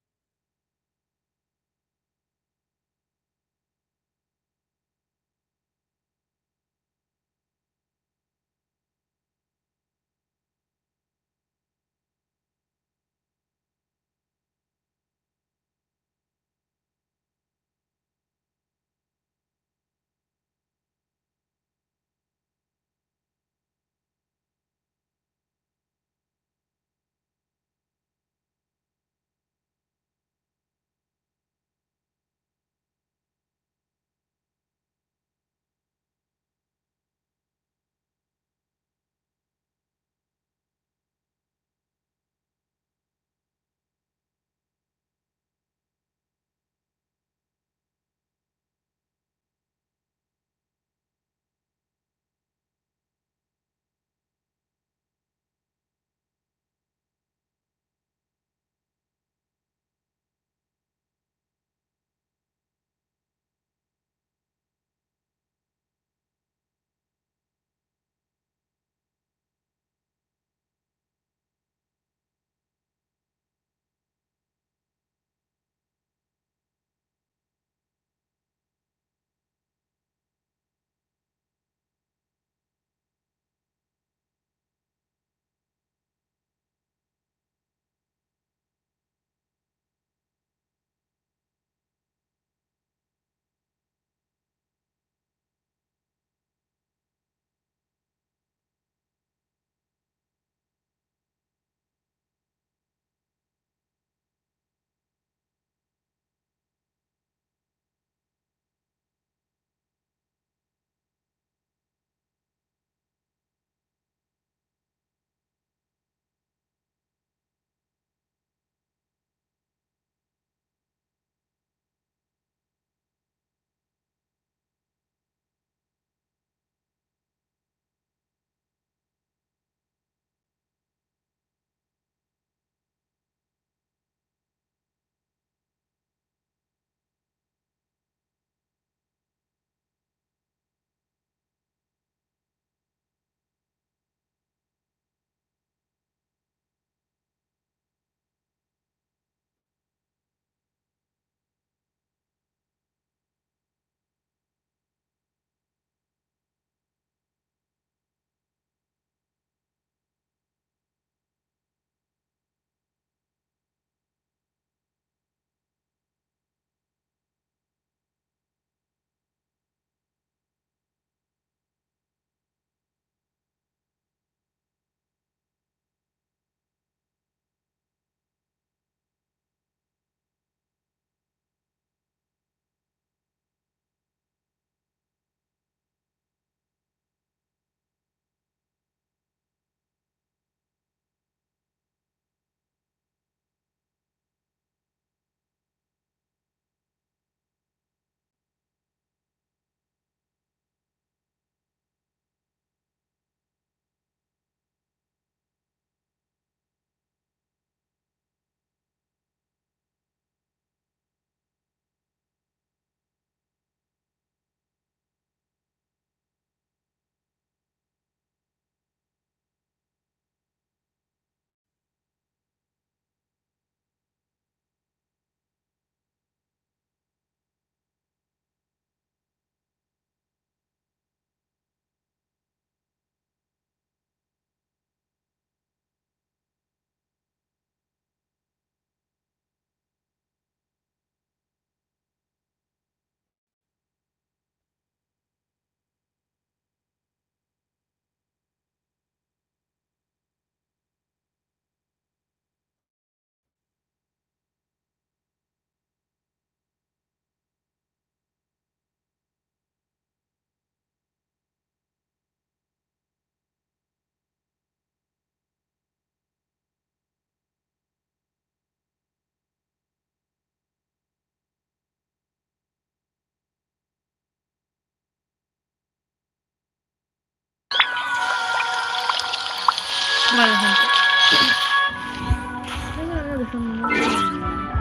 Vale, gente.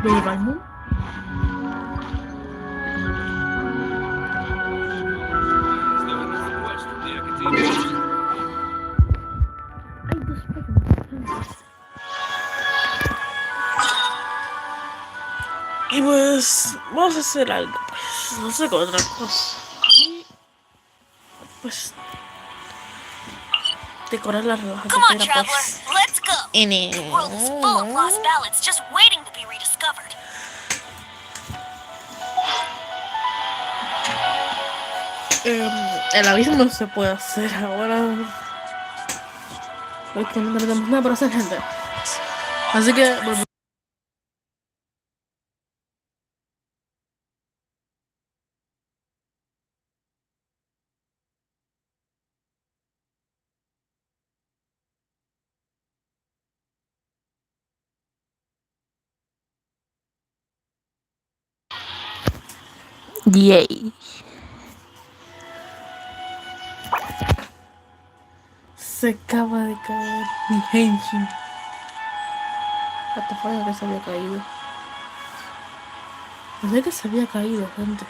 Doraemon. Hay dos Pokémon. Y pues vamos a hacer algo, pues no sé, con otra cosa. Y pues decorar la Come on, rebaja, traveler, pues. let's go. En The world is full of lost ballads just waiting to be rediscovered. el abismo se puede hacer ahora. Porque no tenemos nada para hacer, gente. Así que volvemos. Yay. Se acaba de caer mi genshin. Hasta fue que se había caído. Pensé que se había caído, gente.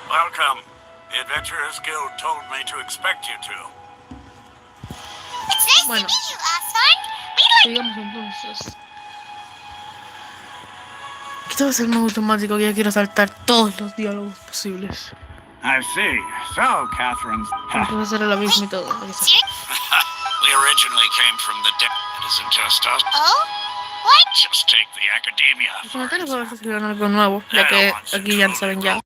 Welcome. The Adventurers Guild told me to expect you to. It's nice Bueno. to meet you, Aslan. Sigamos entonces. Esto va a ser más automático, que ya quiero saltar todos los diálogos posibles. I see. So, Catherine. Entonces va a ser el abismo y todo. Aquí está. We originally came from the dead. It isn't just us. Oh? What? Just take the academia. Los comentarios a ver si escribieron algo nuevo, ya que aquí ya lo saben ya.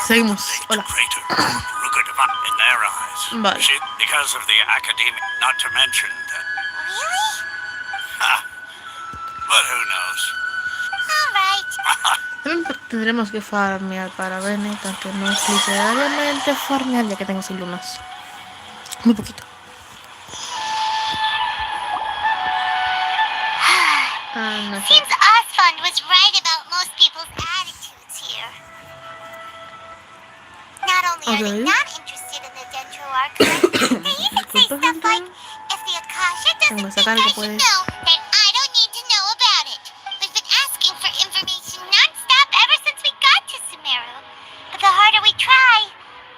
Seguimos. Hola. In their eyes. Vale. Because of the academia, not to mention that. Really? But who knows? Alright. También tendremos que farmear para Bennett, aunque no es literalmente farmear, ya que tengo 100 lunas. Muy poquito. No sé. Seems Osfond was right about most people's attitudes here. Not only are they Okay. not interested in the Dendro Archive, they even say stuff like, if the Akasha doesn't Vamos a think sacar I algo, should pues. know, then I don't need to know about it. We've been asking for information non-stop ever since we got to Simeru. But the harder we try,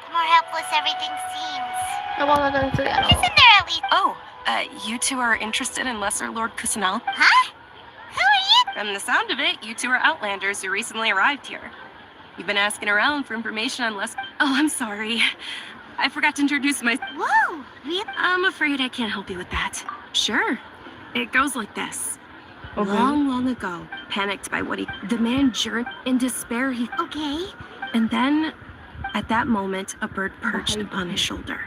the more helpless everything seems. No puedo sacar este diálogo. Isn't there at least... Oh, you two are interested in Lesser Lord Kusanel? Huh? Who are you? From the sound of it, you two are Outlanders who recently arrived here. You've been asking around for information on Oh, I'm sorry. I forgot to introduce myself. Whoa, really? I'm afraid I can't help you with that. Sure. It goes like this. Okay. Long ago, panicked by the man journeyed in despair, Okay. and then, at that moment, a bird perched upon his shoulder.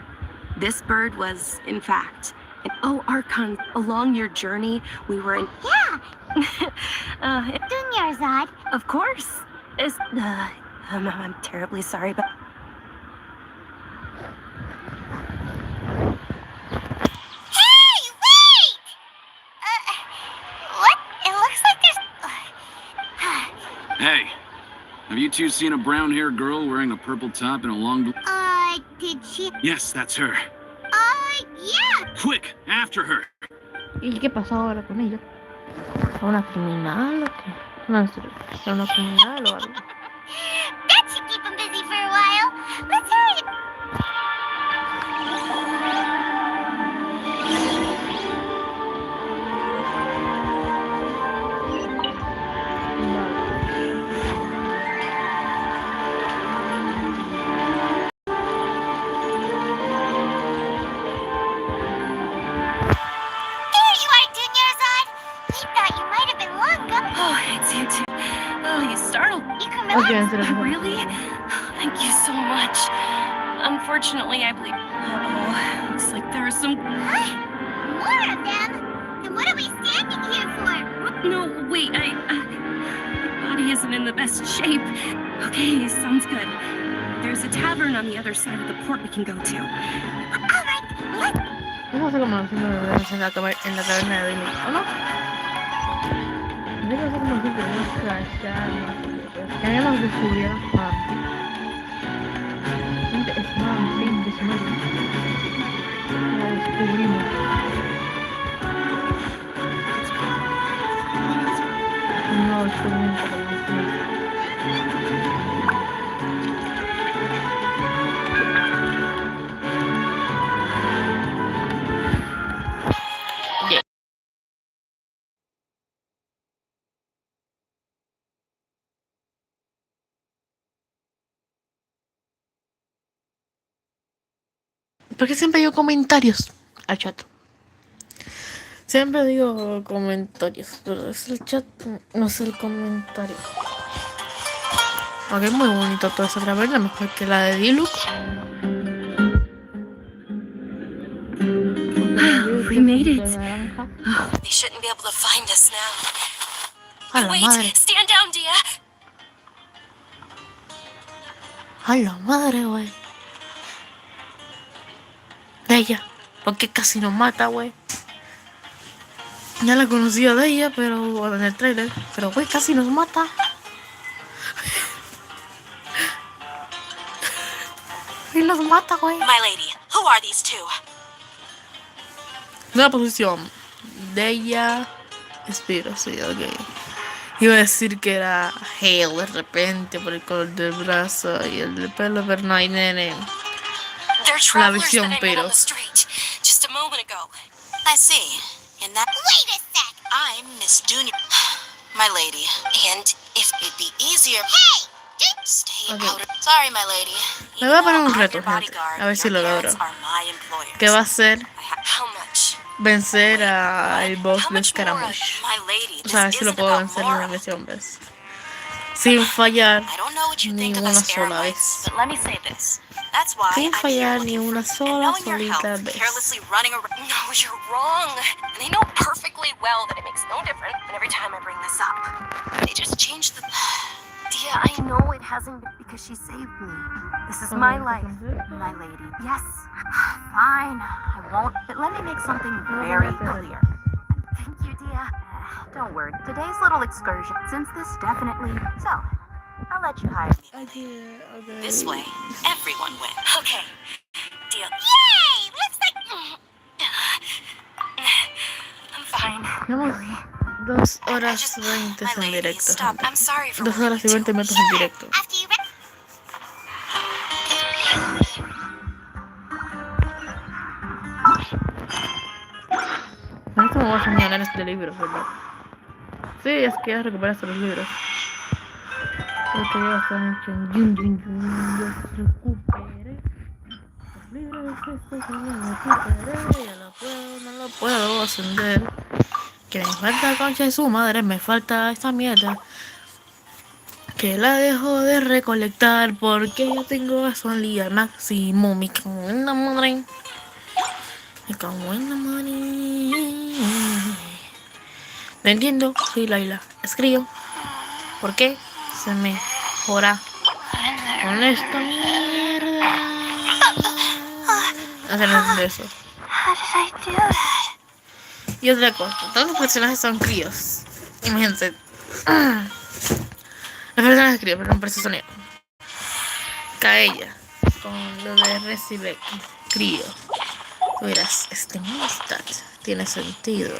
This bird was, in fact, Archon. Along your journey, we were in... Yeah, Dunyarzad. Of course. I'm terribly sorry, but... Hey, wait! What? It looks like there's... Hey, have you two seen a brown-haired girl wearing a purple top and a long... Did she... Yes, that's her. Yeah! Quick, after her. ¿Y qué pasó ahora con ella? ¿Es una criminal o qué? No, ¿es una criminal o algo? That should keep him busy for a while. Let's hurry. There you are, Dunyarzad. We thought you might have been long gone. Oh, it's you two. Oh, you startled me. You can relax. Okay, instead of... Really? Thank you so much. Unfortunately, I believe... Oh, looks like there are some... Huh? More of them? Then what are we standing here for? No, wait, my body isn't in the best shape. Okay, sounds good. There's a tavern on the other side of the port we can go to. No sé cómo haciendo en la taberna de Billy, ¿o no? No sé cómo decir que no que habíamos descubierto es más simple, la descubrimos. No descubrimos porque siempre digo comentarios al chat. Siempre digo comentarios, pero es el chat, no es el comentario. Aunque es muy bonito toda esa taberna, mejor que la de Diluc. We made it. They shouldn't be able to find us now. A la Wait, madre, stand down, Dia. a la madre, güey. De ella, porque casi nos mata, güey. Ya la conocía de ella, pero en el trailer. Pero, güey, casi nos mata. Y nos mata, güey. My lady, who are these two? Nueva posición. De ella. Espero, sí, ok. Iba a decir que era Hale de repente por el color del brazo y el del pelo, pero no hay nene. They're La travelers visión, that I met pero. on the street just a moment ago. I see. In that Wait a sec! I'm Miss Junior, my lady. And if it'd be easier, Hey! stay Okay. out of. Sorry, my lady. Me voy a poner un Even though I'm reto, your gente. bodyguard, A ver si your lo logro. parents are my employers. Que va a ser How much? vencer al boss How de much more of Scaramouche. my lady? O sea, a ver This si lo isn't puedo about vencer en la moral. versión, ¿ves? Sin fallar I don't know what you ni think of una us sola Eremites, vez. but let me say this. That's why Sin I'm here fallar ni looking una for you. And sola knowing your solita health, vez. carelessly running around. No, you're wrong. And they know perfectly well that it makes no difference. And every time I bring this up, they just change the. Yeah, I know it hasn't been because she saved me. This is my life, my lady. Yes, fine, I won't. But let me make something very clear. Thank you, Dia. Don't worry. Today's little excursion, since this definitely. So, I'll let you hire me. This way, everyone wins. Okay. Deal. Yay! Looks like... I'm fine. Tenemos 2 horas 20 My en lady, directo. stop. I'm sorry for 2 horas y worrying 20 you. minutos en directo. After you... Esto me voy a señalar este libro, ¿verdad? Sí, es que ya recuperaste los libros. Porque ya están hechos en Yun Yun Yun. Yo recuperé los libros estos que yo recuperé. Ya lo puedo, no lo puedo ascender. Que me falta concha de su madre, me falta esta mierda. Que la dejo de recolectar porque yo tengo eso al día máximo. Me cago en la madre. Me cago en la madre. No entiendo, soy Laila. Escribo. ¿Por qué se me jora con esta mierda? No se entiende eso. How did I do that? Y otra cosa, todos los personajes son críos. Imagínense. Los personajes críos, pero un precio sonido. Caella, con lo de recibe crío. Tú dirás, este Mustard tiene sentido.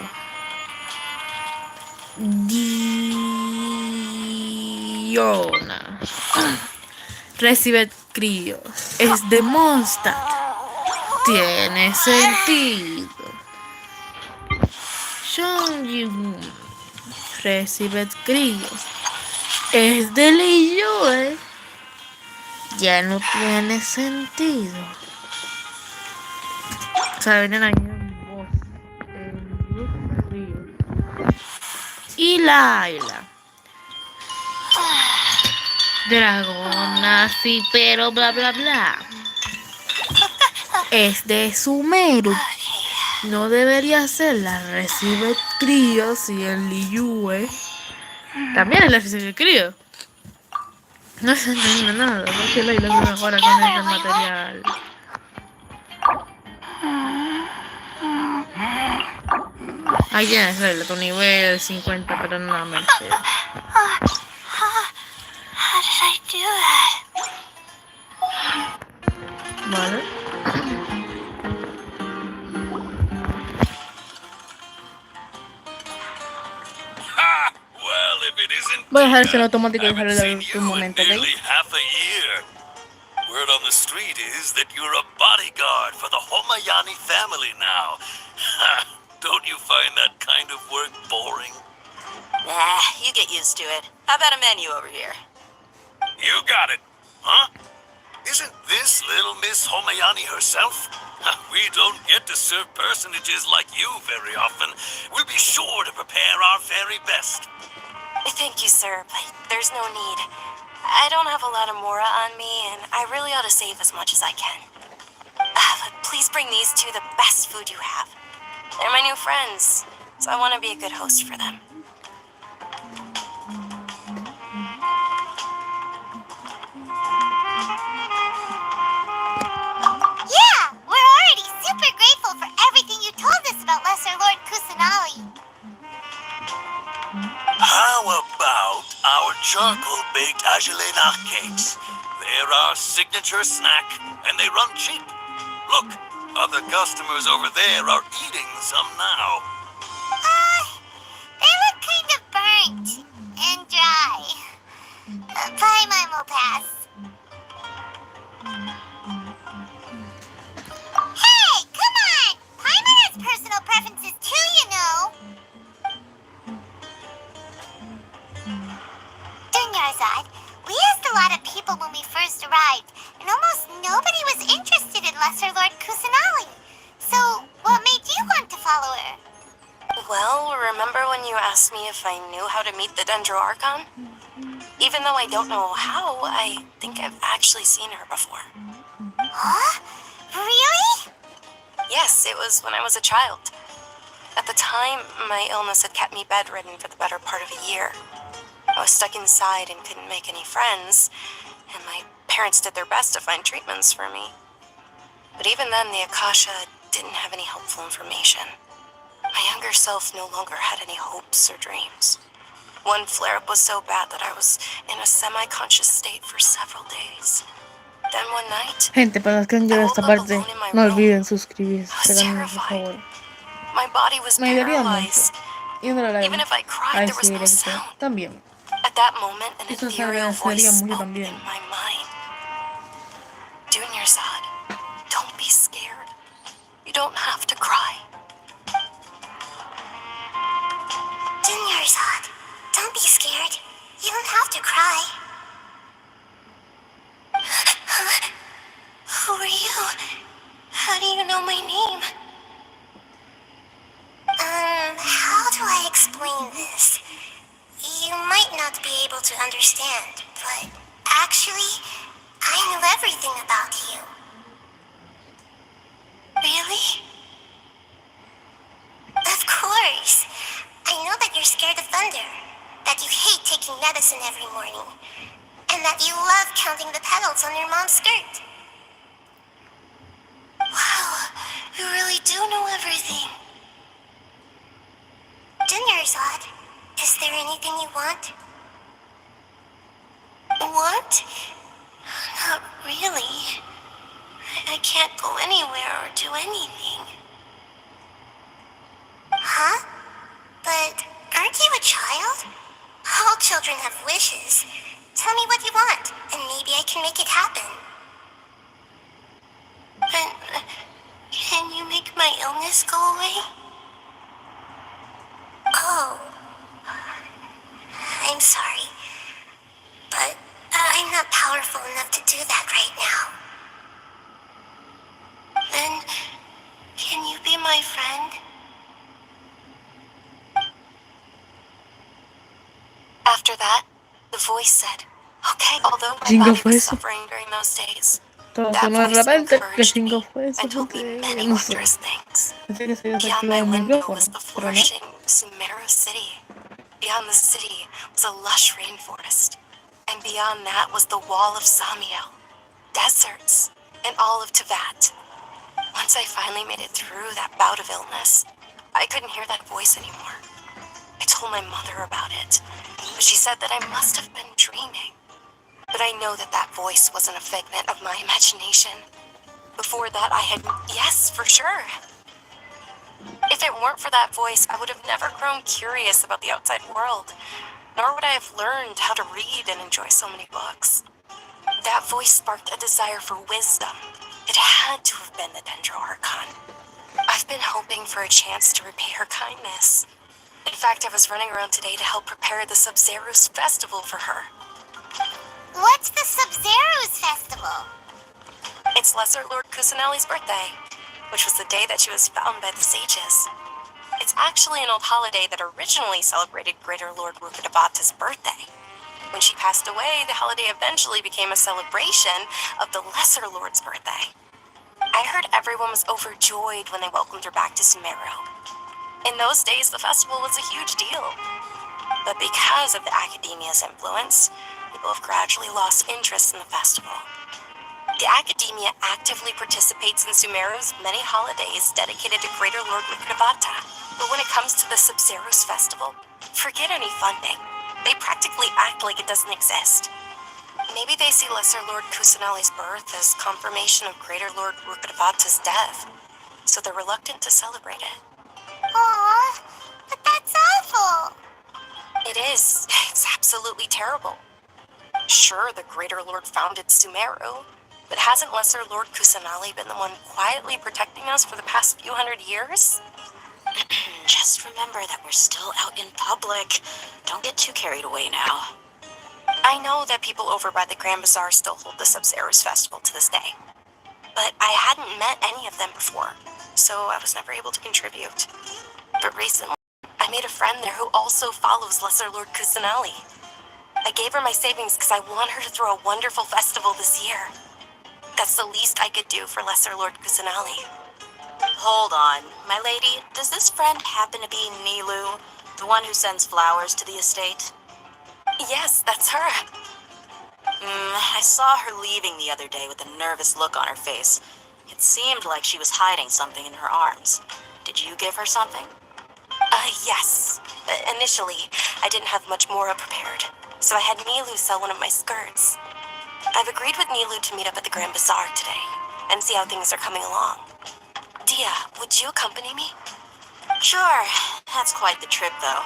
Diona recibe crío. Es de Mondstadt. Tiene sentido. Seongyun recibe críos. Es de Liyue. Ya no tiene sentido. O sea, vienen ahí en voz. En ríos. Y Laila. Dragona, sí, pero bla bla bla. Es de Simeru. No debería ser la recibe críos y el Liyue también es la recibe crío. No se entiende nada, porque Leila no mejora con ese material. Ahí tienes, Leila, tu nivel 50, pero no la Mercedes. How did I do that? Vale. Ha! Well, if it isn't Voy a dejar Dina, el automático y haven't dejarle seen dar you un in momento, ¿ok? nearly half a year. Word on the street is that you're a bodyguard for the Homayani family now. Don't you find that kind of work boring? Nah, you get used to it. How about a menu over here? You got it, huh? Isn't this little Miss Homayani herself? We don't get to serve personages like you very often. We'll be sure to prepare our very best. Thank you, sir, but there's no need. I don't have a lot of Mora on me, and I really ought to save as much as I can. But please bring these two the best food you have. They're my new friends, so I want to be a good host for them. Yeah, we're already super grateful for everything you told us about Lesser Lord Kusanali. How about our charcoal-baked agelena cakes? They're our signature snack, and they run cheap. Look, other customers over there are eating some now. They look kind of burnt and dry. Paimon will pass. Hey, come on! Paimon has personal preferences too, you know. Dunyarzad, we asked a lot of people when we first arrived, and almost nobody was interested in Lesser Lord Kusanali. So, what made you want to follow her? Well, remember when you asked me if I knew how to meet the Dendro Archon? Even though I don't know how, I think I've actually seen her before. Huh? Really? Yes, it was when I was a child. At the time, my illness had kept me bedridden for the better part of a year. I was stuck inside and couldn't make any friends, and my parents did their best to find treatments for me. But even then, the Akasha didn't have any helpful information. My younger self no longer had any hopes or dreams. One flare-up was so bad that I was in a semi-conscious state for several days. Then one night, Gente, para los que han llegado a esta parte, no olviden suscribirse, I was regálenme por terrified. favor. My body was Me ayudaría mucho. paralyzed. Y no la Even if I cried, there was no sound. también. At that moment, an Eso se ethereal voice agradecería mucho spoke también. in my mind. Dunyarzad, don't be scared. You don't have to cry. Dunyarzad, don't be scared. You don't have to cry. Who are you? How do you know my name? How do I explain this? You might not be able to understand, but actually, I knew everything about you. Really? Of course. I know that you're scared of thunder, that you hate taking medicine every morning, and that you love counting the petals on your mom's skirt. Wow, you really do know everything. Dunyarzad, is there anything you want? What? Not really. I can't go anywhere or do anything. Huh? But aren't you a child? All children have wishes. Tell me what you want, and maybe I can make it happen. But can you make my illness go away? Oh. I'm sorry. But I'm not powerful enough to do that right now. Then can you be my friend? After that, the voice said, okay, although my Jingo body fue was eso. suffering during those days, Todo that sonó de voice repente, que encouraged me chingo fue eso, and told me porque many no sé. wondrous things. Pensé que se había Beyond my desactivado el window micrófono, was the pero no. flourishing Simeru city. Beyond the city was a lush rainforest. And beyond that was the wall of Samiel, deserts, and all of Teyvat. Once I finally made it through that bout of illness, I couldn't hear that voice anymore. I told my mother about it, but she said that I must have been dreaming. But I know that that voice wasn't a figment of my imagination. Before that, I had... Yes, for sure. If it weren't for that voice, I would have never grown curious about the outside world, nor would I have learned how to read and enjoy so many books. That voice sparked a desire for wisdom. It had to have been the Dendro Archon. I've been hoping for a chance to repay her kindness. In fact, I was running around today to help prepare the Sub-Zerus festival for her. What's the Sub-Zerus festival? It's Lesser Lord Kusanali's birthday, which was the day that she was found by the sages. It's actually an old holiday that originally celebrated Greater Lord Rukkhadevata's birthday. When she passed away, the holiday eventually became a celebration of the Lesser Lord's birthday. I heard everyone was overjoyed when they welcomed her back to Simeru. In those days, the festival was a huge deal. But because of the Academia's influence, people have gradually lost interest in the festival. The Academia actively participates in Sumeru's many holidays dedicated to Greater Lord Rukkhadevata. But when it comes to the Sub-Zerus festival, forget any funding. They practically act like it doesn't exist. Maybe they see Lesser Lord Kusanali's birth as confirmation of Greater Lord Rukkhadevata's death, so they're reluctant to celebrate it. Aw, but that's awful. It is. It's absolutely terrible. Sure, the Greater Lord founded Sumeru, but hasn't Lesser Lord Kusanali been the one quietly protecting us for the past few hundred years? Just remember that we're still out in public. Don't get too carried away now. I know that people over by the Grand Bazaar still hold the Sub-Zerus festival to this day, but I hadn't met any of them before, so I was never able to contribute. But recently, I made a friend there who also follows Lesser Lord Kusanali. I gave her my savings because I want her to throw a wonderful festival this year. That's the least I could do for Lesser Lord Kusanali. Hold on, my lady. Does this friend happen to be Nilu, the one who sends flowers to the estate? Yes, that's her. I saw her leaving the other day with a nervous look on her face. It seemed like she was hiding something in her arms. Did you give her something? Yes. Initially, I didn't have much more prepared, so I had Nilu sell one of my skirts. I've agreed with Nilu to meet up at the Grand Bazaar today and see how things are coming along. Dia, would you accompany me? Sure. That's quite the trip, though.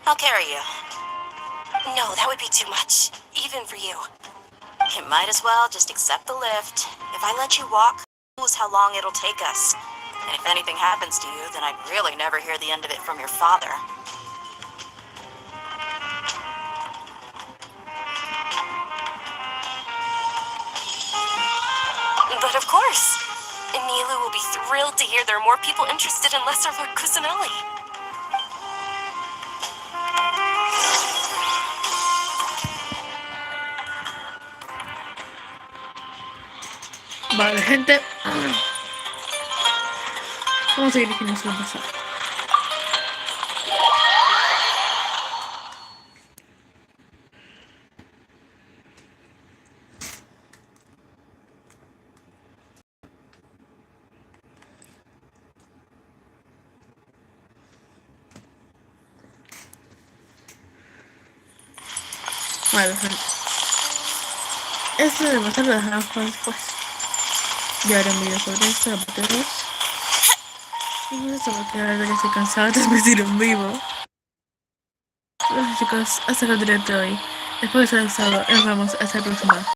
I'll carry you. No, that would be too much, even for you. You might as well just accept the lift. If I let you walk, who knows how long it'll take us? And if anything happens to you, then I'd really never hear the end of it from your father. But of course, Nilu will be thrilled to hear there are more people interested in Lesser Lord Kusanali. Vale, gente. Vamos a seguir diciendo eso va a pasar. Vale, gente. Esto de pasar lo dejamos para después. Ya haré un video sobre esto, la parte 2. Y por eso, porque la verdad que estoy cansada de transmitir en vivo. Bueno chicos, hasta el directo de hoy. Espero que os haya gustado y nos vemos hasta el próximo.